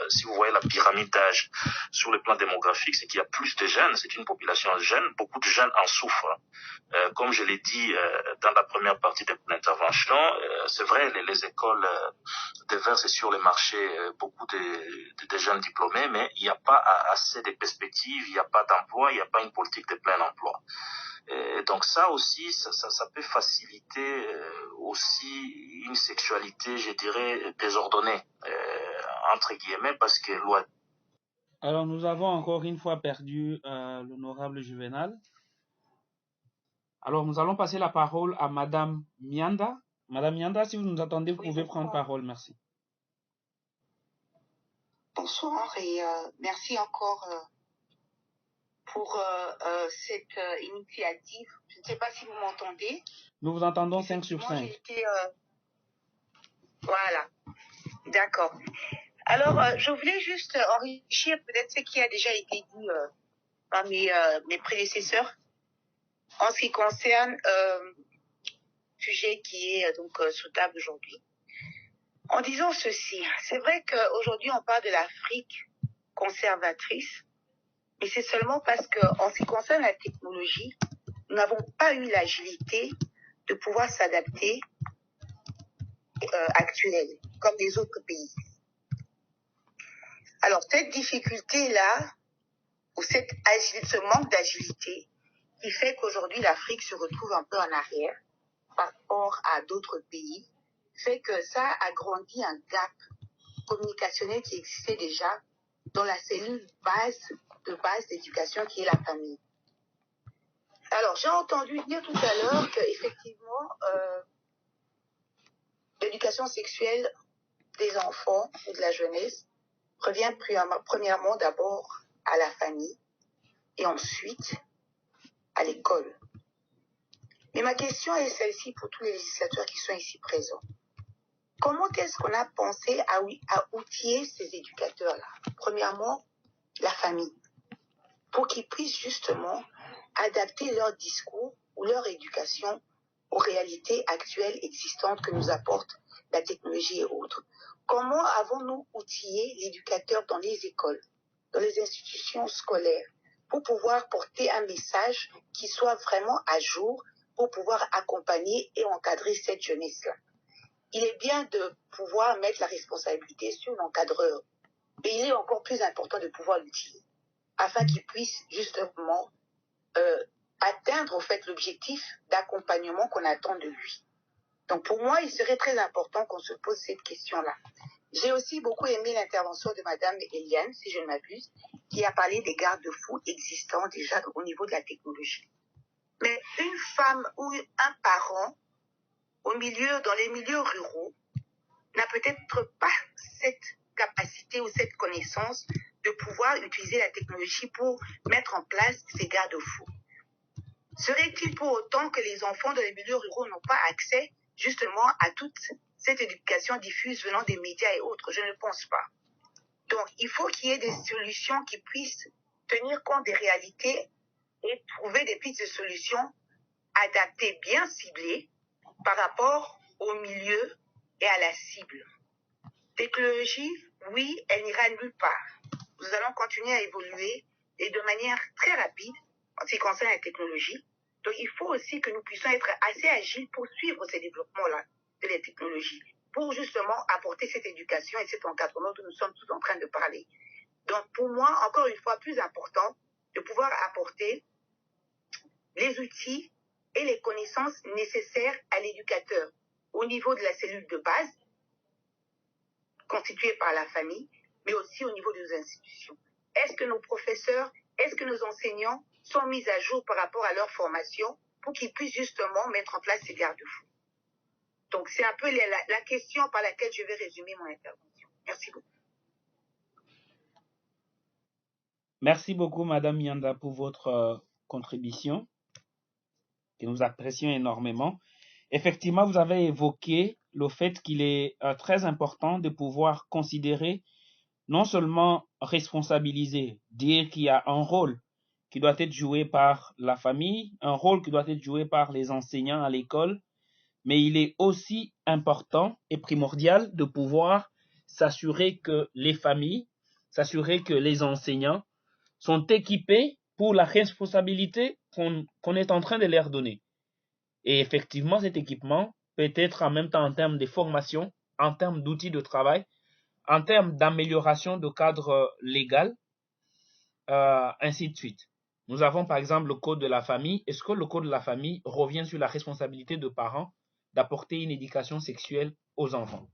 si vous voyez la pyramide d'âge sur le plan démographique, c'est qu'il y a plus de jeunes, c'est une population jeune, beaucoup de jeunes en souffrent. Comme je l'ai dit dans la première partie de mon intervention, c'est vrai, les écoles déversent sur le marché beaucoup de jeunes diplômés, mais il n'y a pas assez de perspectives, il n'y a pas d'emploi, il n'y a pas une politique de plein emploi. Et donc ça aussi, ça peut faciliter aussi une sexualité, je dirais, désordonnée, entre guillemets, parce que loin. Alors nous avons encore une fois perdu l'honorable Juvenal. Alors nous allons passer la parole à Madame Mianda. Madame Mianda, si vous nous attendez, vous pouvez prendre parole. Merci. Bonsoir et merci encore pour cette initiative. Je ne sais pas si vous m'entendez. Nous vous entendons 5 sur 5. Voilà, d'accord. Alors, je voulais juste enrichir peut-être ce qui a déjà été dit par mes prédécesseurs en ce qui concerne le sujet qui est donc sur table aujourd'hui. En disant ceci, c'est vrai qu'aujourd'hui on parle de l'Afrique conservatrice, mais c'est seulement parce qu'en ce qui concerne la technologie, nous n'avons pas eu l'agilité de pouvoir s'adapter actuelle, comme les autres pays. Alors cette difficulté-là, ou ce manque d'agilité, qui fait qu'aujourd'hui l'Afrique se retrouve un peu en arrière par rapport à d'autres pays, fait que ça a agrandi un gap communicationnel qui existait déjà dans la cellule de base d'éducation qui est la famille. Alors, j'ai entendu dire tout à l'heure qu'effectivement, l'éducation sexuelle des enfants ou de la jeunesse revient premièrement d'abord à la famille et ensuite à l'école. Mais ma question est celle-ci pour tous les législateurs qui sont ici présents. Comment est-ce qu'on a pensé à outiller ces éducateurs-là? Premièrement, la famille, pour qu'ils puissent justement adapter leur discours ou leur éducation aux réalités actuelles existantes que nous apporte la technologie et autres. Comment avons-nous outillé l'éducateur dans les écoles, dans les institutions scolaires, pour pouvoir porter un message qui soit vraiment à jour, pour pouvoir accompagner et encadrer cette jeunesse-là? Il est bien de pouvoir mettre la responsabilité sur l'encadreur, mais il est encore plus important de pouvoir l'utiliser afin qu'il puisse justement atteindre en fait l'objectif d'accompagnement qu'on attend de lui. Donc pour moi, il serait très important qu'on se pose cette question-là. J'ai aussi beaucoup aimé l'intervention de Madame Eliane, si je ne m'abuse, qui a parlé des garde-fous existants déjà au niveau de la technologie. Mais une femme ou un parent dans les milieux ruraux, n'a peut-être pas cette capacité ou cette connaissance de pouvoir utiliser la technologie pour mettre en place ces garde-fous. Serait-il pour autant que les enfants dans les milieux ruraux n'ont pas accès justement à toute cette éducation diffuse venant des médias et autres? Je ne pense pas. Donc, il faut qu'il y ait des solutions qui puissent tenir compte des réalités et trouver des pistes de solutions adaptées, bien ciblées, par rapport au milieu et à la cible. Technologie, oui, elle n'ira nulle part. Nous allons continuer à évoluer et de manière très rapide en ce qui concerne la technologie. Donc, il faut aussi que nous puissions être assez agiles pour suivre ces développements-là de la technologie, pour justement apporter cette éducation et cet encadrement dont nous sommes tous en train de parler. Donc, pour moi, encore une fois, plus important de pouvoir apporter les outils et les connaissances nécessaires à l'éducateur au niveau de la cellule de base, constituée par la famille, mais aussi au niveau de nos institutions. Est-ce que nos professeurs, est-ce que nos enseignants sont mis à jour par rapport à leur formation pour qu'ils puissent justement mettre en place ces garde-fous? Donc, c'est un peu la question par laquelle je vais résumer mon intervention. Merci beaucoup. Merci beaucoup, Madame Mianda, pour votre contribution, que nous apprécions énormément. Effectivement, vous avez évoqué le fait qu'il est très important de pouvoir considérer, non seulement responsabiliser, dire qu'il y a un rôle qui doit être joué par la famille, un rôle qui doit être joué par les enseignants à l'école, mais il est aussi important et primordial de pouvoir s'assurer que les familles, s'assurer que les enseignants sont équipés pour la responsabilité qu'on est en train de leur donner. Et effectivement, cet équipement peut être en même temps en termes de formation, en termes d'outils de travail, en termes d'amélioration de cadre légal, ainsi de suite. Nous avons par exemple le code de la famille. Est-ce que le code de la famille revient sur la responsabilité de parents d'apporter une éducation sexuelle aux enfants,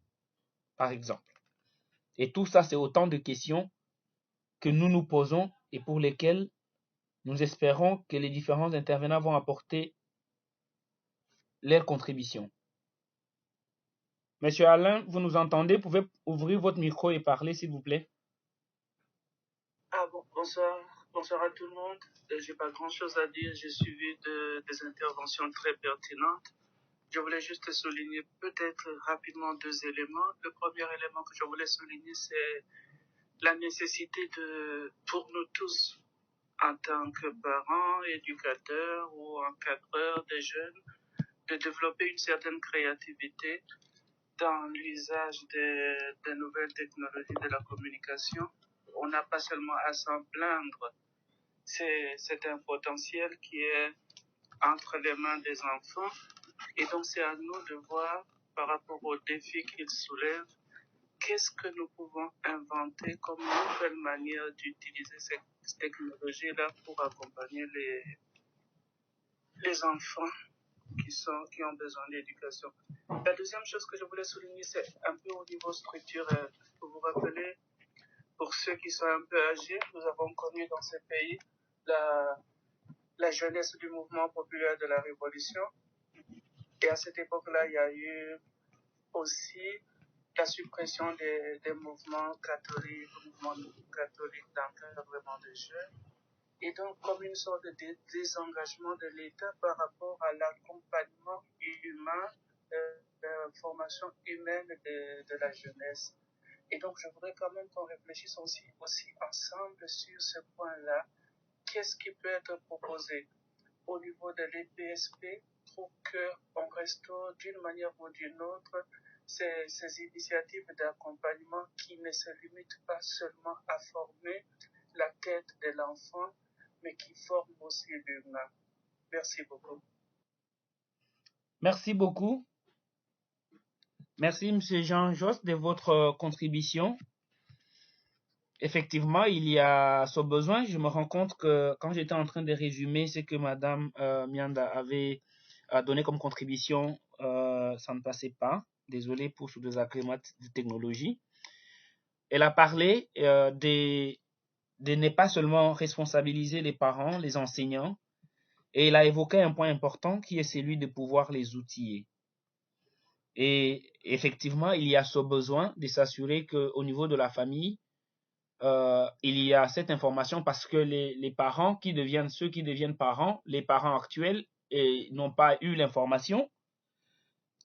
par exemple? Et tout ça, c'est autant de questions que nous nous posons et pour lesquelles nous espérons que les différents intervenants vont apporter leur contribution. Monsieur Alain, vous nous entendez? Vous pouvez ouvrir votre micro et parler, s'il vous plaît. Ah bon, bonsoir à tout le monde. J'ai pas grand chose à dire. J'ai suivi des interventions très pertinentes. Je voulais juste souligner peut-être rapidement deux éléments. Le premier élément que je voulais souligner, c'est la nécessité pour nous tous, en tant que parents, éducateurs ou encadreurs des jeunes, de développer une certaine créativité dans l'usage des nouvelles technologies de la communication. On n'a pas seulement à s'en plaindre. C'est un potentiel qui est entre les mains des enfants. Et donc, c'est à nous de voir, par rapport aux défis qu'ils soulèvent, qu'est-ce que nous pouvons inventer comme nouvelle manière d'utiliser cette technologie-là pour accompagner les enfants qui ont besoin d'éducation. La deuxième chose que je voulais souligner, c'est un peu au niveau structurel. Vous vous rappelez, pour ceux qui sont un peu âgés, nous avons connu dans ce pays la jeunesse du mouvement populaire de la Révolution. Et à cette époque-là, il y a eu aussi la suppression des mouvements catholiques d'encadrement des jeunes. Et donc, comme une sorte de désengagement de l'État par rapport à l'accompagnement humain, formation humaine de la jeunesse. Et donc, je voudrais quand même qu'on réfléchisse aussi ensemble sur ce point-là. Qu'est-ce qui peut être proposé au niveau de l'EPSP pour qu'on restaure d'une manière ou d'une autre ces initiatives d'accompagnement qui ne se limitent pas seulement à former la tête de l'enfant, mais qui forment aussi l'humain. Merci beaucoup. Merci beaucoup. Merci, M. Jean-Josse, de votre contribution. Effectivement, il y a ce besoin. Je me rends compte que quand j'étais en train de résumer ce que Mme Mianda avait donné comme contribution, ça ne passait pas. Désolé pour ce désagrément de technologie. Elle a parlé de ne pas seulement responsabiliser les parents, les enseignants, et elle a évoqué un point important qui est celui de pouvoir les outiller. Et effectivement, il y a ce besoin de s'assurer qu'au niveau de la famille, il y a cette information parce que les parents ceux qui deviennent parents, les parents actuels, n'ont pas eu l'information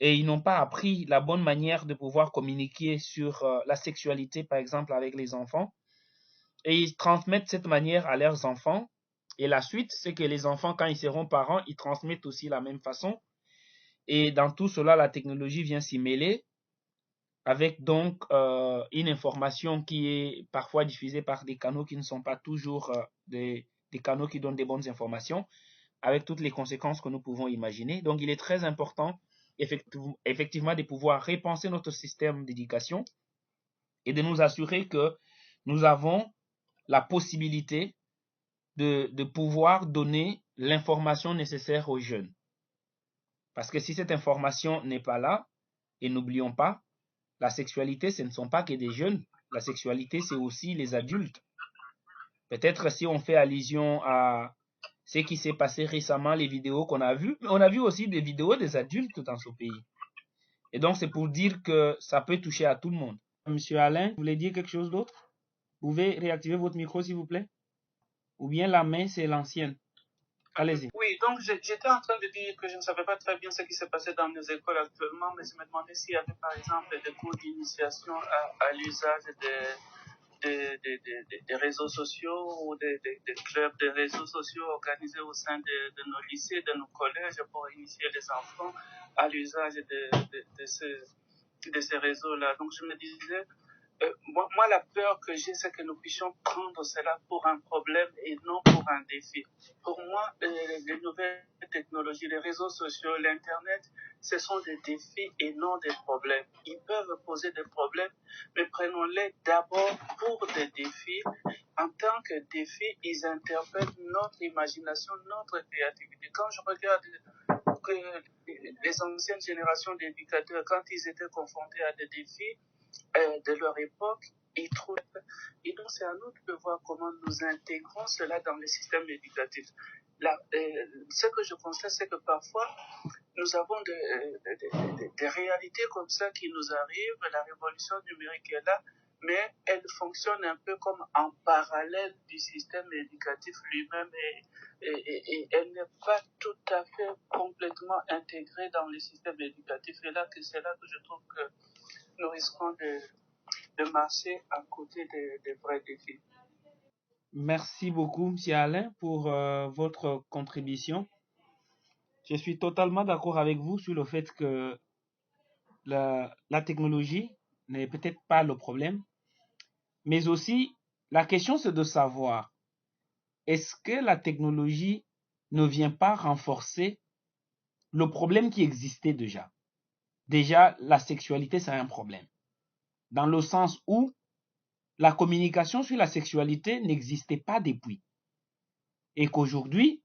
et ils n'ont pas appris la bonne manière de pouvoir communiquer sur la sexualité, par exemple, avec les enfants. Et ils transmettent cette manière à leurs enfants. Et la suite, c'est que les enfants, quand ils seront parents, ils transmettent aussi la même façon. Et dans tout cela, la technologie vient s'y mêler avec donc une information qui est parfois diffusée par des canaux qui ne sont pas toujours des canaux qui donnent des bonnes informations, avec toutes les conséquences que nous pouvons imaginer. Donc, il est très important, effectivement, de pouvoir repenser notre système d'éducation et de nous assurer que nous avons la possibilité de pouvoir donner l'information nécessaire aux jeunes. Parce que si cette information n'est pas là, et n'oublions pas, la sexualité, ce ne sont pas que des jeunes. La sexualité, c'est aussi les adultes. Peut-être si on fait allusion à ce qui s'est passé récemment, les vidéos qu'on a vues, mais on a vu aussi des vidéos des adultes dans ce pays. Et donc, c'est pour dire que ça peut toucher à tout le monde. Monsieur Alain, vous voulez dire quelque chose d'autre? Vous pouvez réactiver votre micro, s'il vous plaît? Ou bien la main, c'est l'ancienne. Allez-y. Oui, donc j'étais en train de dire que je ne savais pas très bien ce qui se passait dans nos écoles actuellement, mais je me demandais s'il y avait par exemple des cours d'initiation à l'usage des réseaux sociaux ou des clubs de réseaux sociaux organisés au sein de nos lycées, de nos collèges pour initier les enfants à l'usage de ces réseaux-là. Donc je me disais, moi, la peur que j'ai, c'est que nous puissions prendre cela pour un problème et non pour un défi. Pour moi, les nouvelles technologies, les réseaux sociaux, l'Internet, ce sont des défis et non des problèmes. Ils peuvent poser des problèmes, mais prenons-les d'abord pour des défis. En tant que défis, ils interpellent notre imagination, notre créativité. Quand je regarde que les anciennes générations d'éducateurs, quand ils étaient confrontés à des défis, de leur époque, et donc c'est à nous de voir comment nous intégrons cela dans le système éducatif. Ce que je constate, c'est que parfois, nous avons des réalités comme ça qui nous arrivent, la révolution numérique est là, mais elle fonctionne un peu comme en parallèle du système éducatif lui-même et elle n'est pas tout à fait complètement intégrée dans le système éducatif. Et là, c'est là que je trouve que nous risquons de marcher à côté des vrais défis. Merci beaucoup, M. Alain, pour votre contribution. Je suis totalement d'accord avec vous sur le fait que la technologie n'est peut-être pas le problème, mais aussi la question c'est de savoir, est-ce que la technologie ne vient pas renforcer le problème qui existait déjà? Déjà, la sexualité, c'est un problème. Dans le sens où la communication sur la sexualité n'existait pas depuis. Et qu'aujourd'hui,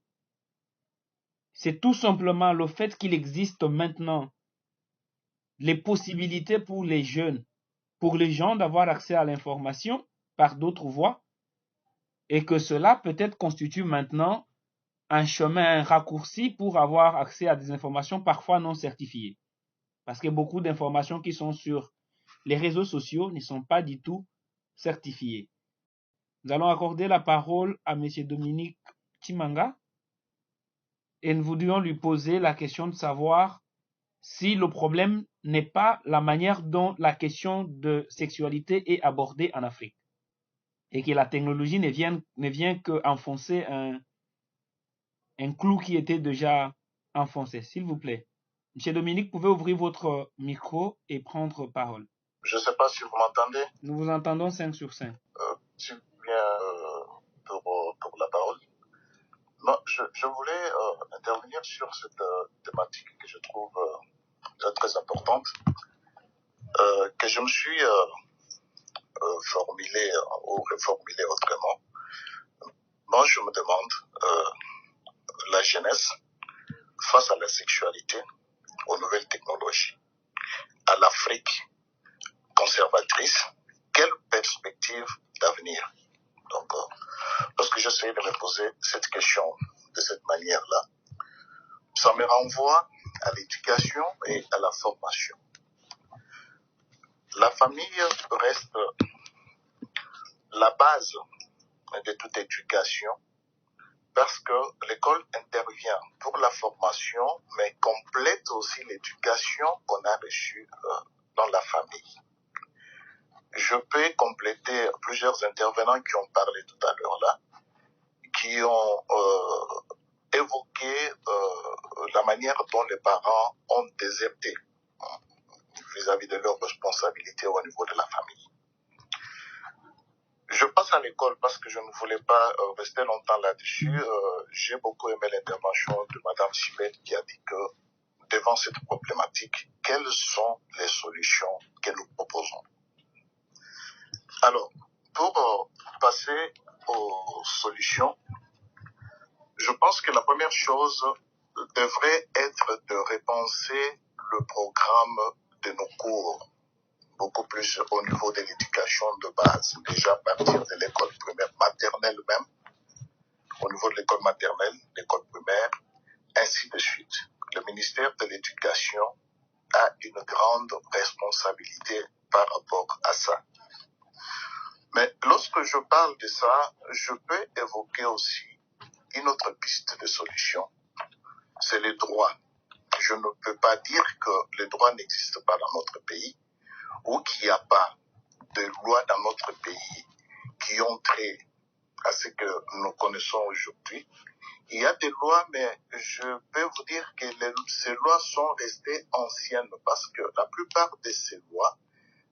c'est tout simplement le fait qu'il existe maintenant les possibilités pour les jeunes, pour les gens d'avoir accès à l'information par d'autres voies, et que cela peut-être constitue maintenant un chemin, un raccourci pour avoir accès à des informations parfois non certifiées. Parce que beaucoup d'informations qui sont sur les réseaux sociaux ne sont pas du tout certifiées. Nous allons accorder la parole à M. Dominique Chimanga et nous voudrions lui poser la question de savoir si le problème n'est pas la manière dont la question de sexualité est abordée en Afrique et que la technologie ne vient qu'enfoncer un clou qui était déjà enfoncé. S'il vous plaît. Monsieur Dominique, pouvez ouvrir votre micro et prendre parole. Je ne sais pas si vous m'entendez. Nous vous entendons 5 sur 5. Si bien pour la parole. Non, je voulais intervenir sur cette thématique que je trouve très importante, que je me suis formulé ou reformulé autrement. Moi, je me demande, la jeunesse, face à la sexualité, aux nouvelles technologies, à l'Afrique conservatrice, quelle perspective d'avenir? Donc, lorsque j'essaie de me poser cette question de cette manière-là, ça me renvoie à l'éducation et à la formation. La famille reste la base de toute éducation parce que l'école intervient pour la formation, mais complète aussi l'éducation qu'on a reçue dans la famille. Je peux compléter plusieurs intervenants qui ont parlé tout à l'heure là, qui ont évoqué la manière dont les parents ont déserté vis-à-vis de leurs responsabilités au niveau de la famille. Je passe à l'école parce que je ne voulais pas rester longtemps là-dessus. J'ai beaucoup aimé l'intervention de Madame Sibel qui a dit que devant cette problématique, quelles sont les solutions que nous proposons? Alors, pour passer aux solutions, je pense que la première chose devrait être de repenser le programme de nos cours, beaucoup plus au niveau de l'éducation de base, déjà à partir de l'école primaire, maternelle même, au niveau de l'école maternelle, l'école primaire, ainsi de suite. Le ministère de l'Éducation a une grande responsabilité par rapport à ça. Mais lorsque je parle de ça, je peux évoquer aussi une autre piste de solution, c'est les droits. Je ne peux pas dire que les droits n'existent pas dans notre pays ou qu'il n'y a pas de lois dans notre pays qui ont trait à ce que nous connaissons aujourd'hui. Il y a des lois, mais je peux vous dire que ces lois sont restées anciennes parce que la plupart de ces lois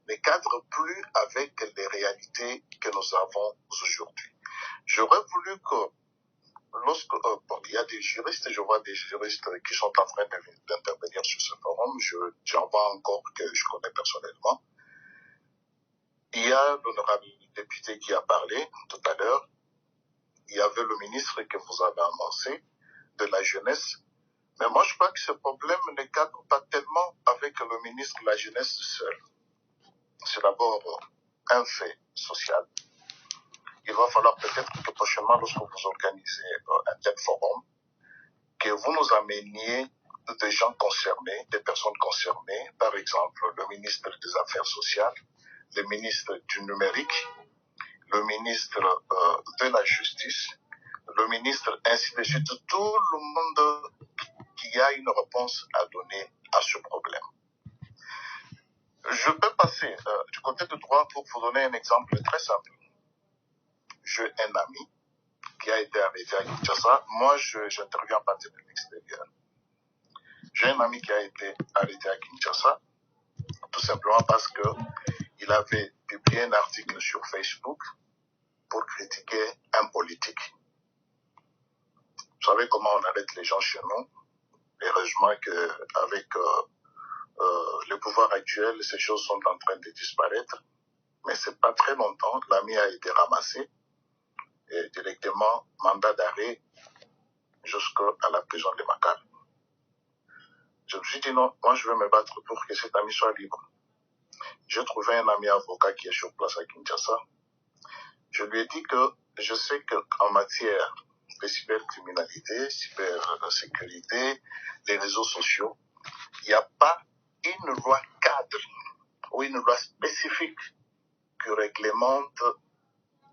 ne cadrent plus avec les réalités que nous avons aujourd'hui. J'aurais voulu que il y a des juristes, je vois des juristes qui sont en train d'intervenir sur ce forum, j'en vois encore que je connais personnellement. Il y a l'honorable député qui a parlé tout à l'heure. Il y avait le ministre que vous avez annoncé de la jeunesse. Mais moi, je crois que ce problème ne cadre pas tellement avec le ministre de la jeunesse seul. C'est d'abord un fait social. Il va falloir peut-être que prochainement, lorsque vous organisez un tel forum, que vous nous ameniez des gens concernés, des personnes concernées, par exemple le ministre des Affaires sociales, le ministre du numérique, le ministre de la justice, le ministre ainsi de suite, tout le monde qui a une réponse à donner à ce problème. Je peux passer du côté du droit pour vous donner un exemple très simple. J'ai un ami qui a été arrêté à Kinshasa. Moi, j'interviens à partir de l'extérieur. J'ai un ami qui a été arrêté à Kinshasa, tout simplement parce qu'il avait publié un article sur Facebook pour critiquer un politique. Vous savez comment on arrête les gens chez nous? Heureusement qu'avec le pouvoir actuel, ces choses sont en train de disparaître. Mais c'est pas très longtemps, l'ami a été ramassé et directement mandat d'arrêt jusqu'à la prison de Makala. Je me suis dit non, moi je vais me battre pour que cet ami soit libre. J'ai trouvé un ami avocat qui est sur place à Kinshasa. Je lui ai dit que je sais qu'en matière de cybercriminalité, cybersécurité, les réseaux sociaux, il n'y a pas une loi cadre ou une loi spécifique qui réglemente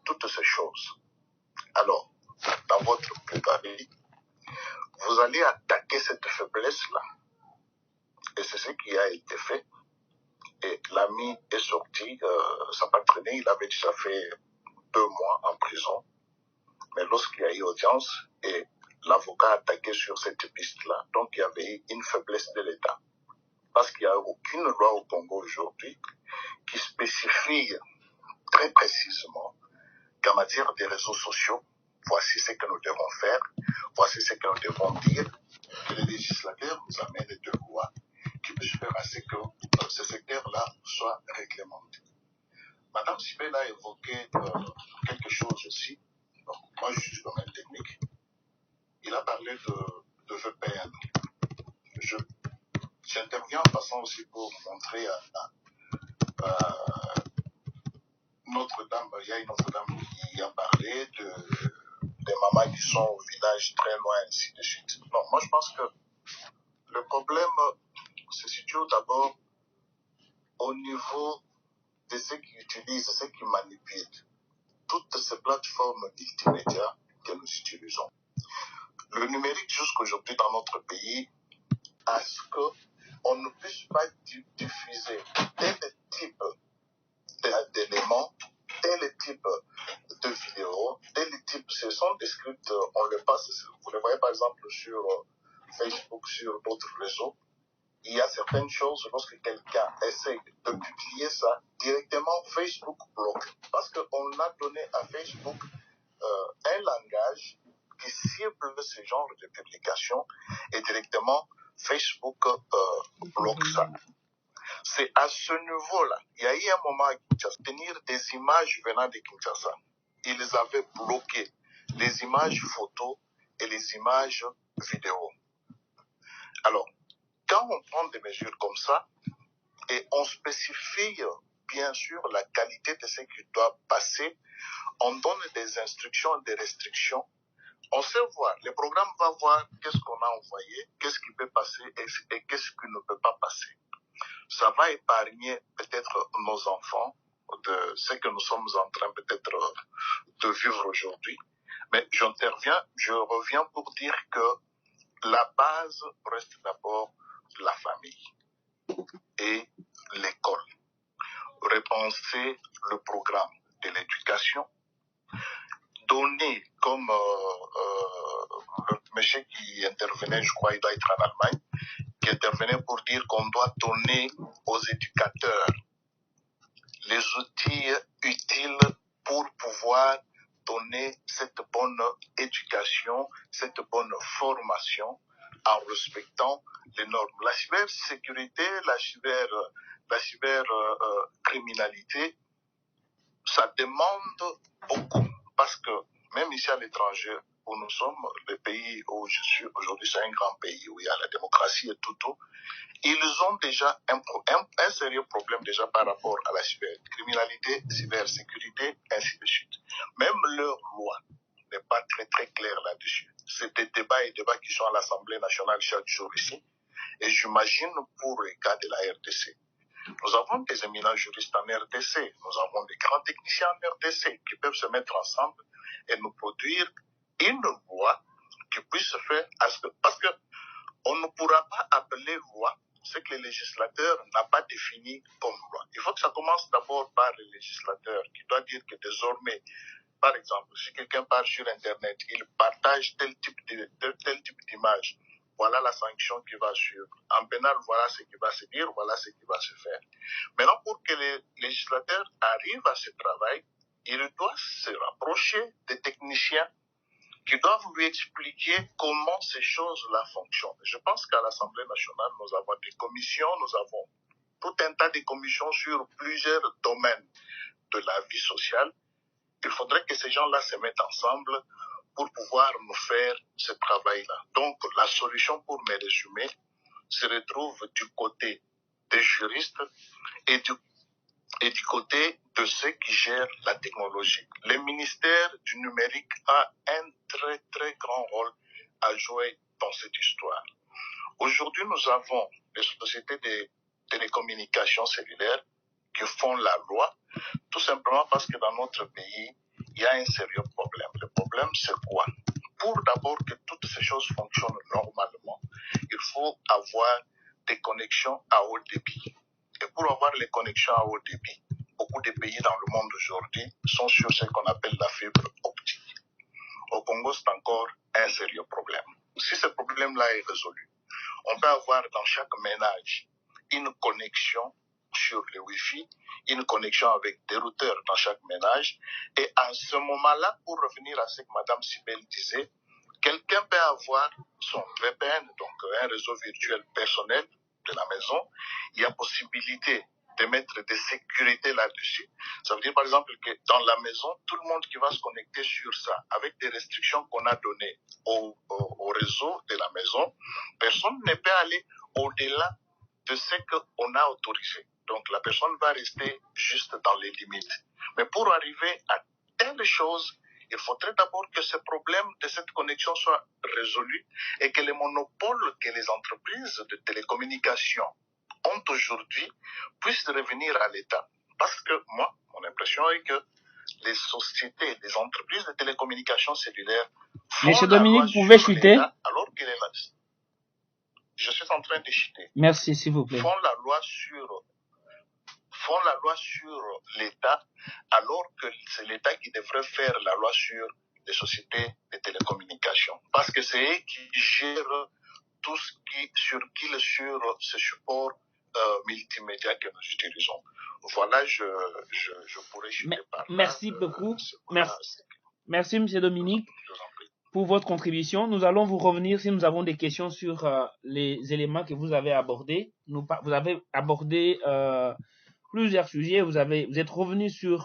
toutes ces choses. Alors, dans votre plaidoirie, vous allez attaquer cette faiblesse-là. Et c'est ce qui a été fait. Et l'ami est sorti, ça n'a pas traîné, il avait déjà fait 2 mois en prison. Mais lorsqu'il y a eu audience, et l'avocat a attaqué sur cette piste-là, donc il y avait une faiblesse de l'État. Parce qu'il n'y a aucune loi au Congo aujourd'hui qui spécifie très précisément qu'en matière des réseaux sociaux, voici ce que nous devons faire, voici ce que nous devons dire, que les législateurs nous amènent des lois qui puissent faire à ce que ce secteur-là soit réglementé. Madame Sibel a évoqué quelque chose aussi. Donc, moi, je suis du domaine technique. Il a parlé de VPN. J'interviens en passant aussi pour montrer Notre-Dame, il y a une autre dame qui a parlé des mamans qui sont au village très loin, ainsi de suite. Non, moi je pense que le problème se situe d'abord au niveau de ceux qui utilisent, ceux qui manipulent toutes ces plateformes multimédia que nous utilisons. Le numérique jusqu'aujourd'hui dans notre pays, à ce qu'on ne puisse pas diffuser tel type d'éléments, tel type de vidéos, tel type, ce sont des scripts, on les passe, vous les voyez par exemple sur Facebook, sur d'autres réseaux, il y a certaines choses, lorsque quelqu'un essaie de publier ça, directement Facebook bloque. Parce qu'on a donné à Facebook un langage qui cible ce genre de publication et directement Facebook bloque ça. C'est à ce niveau-là. Il y a eu un moment à Kinshasa, tenir des images venant de Kinshasa. Ils avaient bloqué les images photos et les images vidéo. Alors, quand on prend des mesures comme ça, et on spécifie bien sûr la qualité de ce qui doit passer, on donne des instructions, des restrictions, on sait voir, le programme va voir qu'est-ce qu'on a envoyé, qu'est-ce qui peut passer et qu'est-ce qui ne peut pas passer. Ça va épargner peut-être nos enfants de ce que nous sommes en train peut-être de vivre aujourd'hui. Mais je reviens pour dire que la base reste d'abord la famille et l'école. Repenser le programme de l'éducation, donner comme le monsieur qui intervenait, je crois il doit être en Allemagne, qui intervenait pour dire qu'on doit donner aux éducateurs les outils utiles pour pouvoir donner cette bonne éducation, cette bonne formation en respectant les normes. La cybersécurité, la cybercriminalité, ça demande beaucoup parce que même ici à l'étranger, où nous sommes, le pays où je suis aujourd'hui, c'est un grand pays où il y a la démocratie et tout, ils ont déjà un sérieux problème déjà par rapport à la cybercriminalité, cybersécurité, ainsi de suite. Même leur loi n'est pas très très claire là-dessus. C'est des débats et débats qui sont à l'Assemblée nationale chaque jour ici. Et j'imagine pour le cas de la RDC. Nous avons des éminents juristes en RDC, nous avons des grands techniciens en RDC qui peuvent se mettre ensemble et nous produire une loi qui puisse se faire parce que on ne pourra pas appeler loi ce que le législateur n'a pas défini comme loi. Il faut que ça commence d'abord par le législateur qui doit dire que désormais, par exemple, si quelqu'un part sur Internet, il partage tel type d'image, voilà la sanction qui va suivre. En pénal, voilà ce qui va se dire, voilà ce qui va se faire. Maintenant, pour que le législateur arrive à ce travail, il doit se rapprocher des techniciens qui doivent lui expliquer comment ces choses-là fonctionnent. Je pense qu'à l'Assemblée nationale, nous avons des commissions, nous avons tout un tas de commissions sur plusieurs domaines de la vie sociale. Il faudrait que ces gens-là se mettent ensemble pour pouvoir nous faire ce travail-là. Donc, la solution, pour me résumer, se retrouve du côté des juristes et du côté de ceux qui gèrent la technologie. Le ministère du numérique a un très très grand rôle à jouer dans cette histoire. Aujourd'hui, nous avons les sociétés de télécommunications cellulaires qui font la loi, tout simplement parce que dans notre pays, il y a un sérieux problème. Le problème, c'est quoi? Pour d'abord que toutes ces choses fonctionnent normalement, il faut avoir des connexions à haut débit. Et pour avoir les connexions à haut débit, beaucoup de pays dans le monde aujourd'hui sont sur ce qu'on appelle la fibre optique. Au Congo, c'est encore un sérieux problème. Si ce problème-là est résolu, on peut avoir dans chaque ménage une connexion sur le Wi-Fi, une connexion avec des routeurs dans chaque ménage. Et à ce moment-là, pour revenir à ce que Mme Sibel disait, quelqu'un peut avoir son VPN, donc un réseau virtuel personnel de la maison. Il y a possibilité de mettre des sécurités là-dessus. Ça veut dire par exemple que dans la maison, tout le monde qui va se connecter sur ça, avec des restrictions qu'on a données au réseau de la maison, personne ne peut aller au-delà de ce qu'on a autorisé. Donc la personne va rester juste dans les limites. Mais pour arriver à telle chose, il faudrait d'abord que ce problème de cette connexion soit résolu et que les monopoles que les entreprises de télécommunications ont aujourd'hui puissent revenir à l'État. Parce que moi, mon impression est que les sociétés, les entreprises de télécommunications cellulaires font Monsieur la Dominique, loi vous pouvez sur chuter? l'État alors qu'il est là. Je suis en train de chuter. Merci, s'il vous plaît. Font la loi sur l'État alors que c'est l'État qui devrait faire la loi sur les sociétés de télécommunications. Parce que c'est eux qui gèrent sur ce support multimédia que nous utilisons. Voilà, je pourrais jeter par là. Merci beaucoup. Merci, M. Dominique, pour votre contribution. Nous allons vous revenir si nous avons des questions sur les éléments que vous avez abordés. Vous avez abordé plusieurs sujets. Vous êtes revenu sur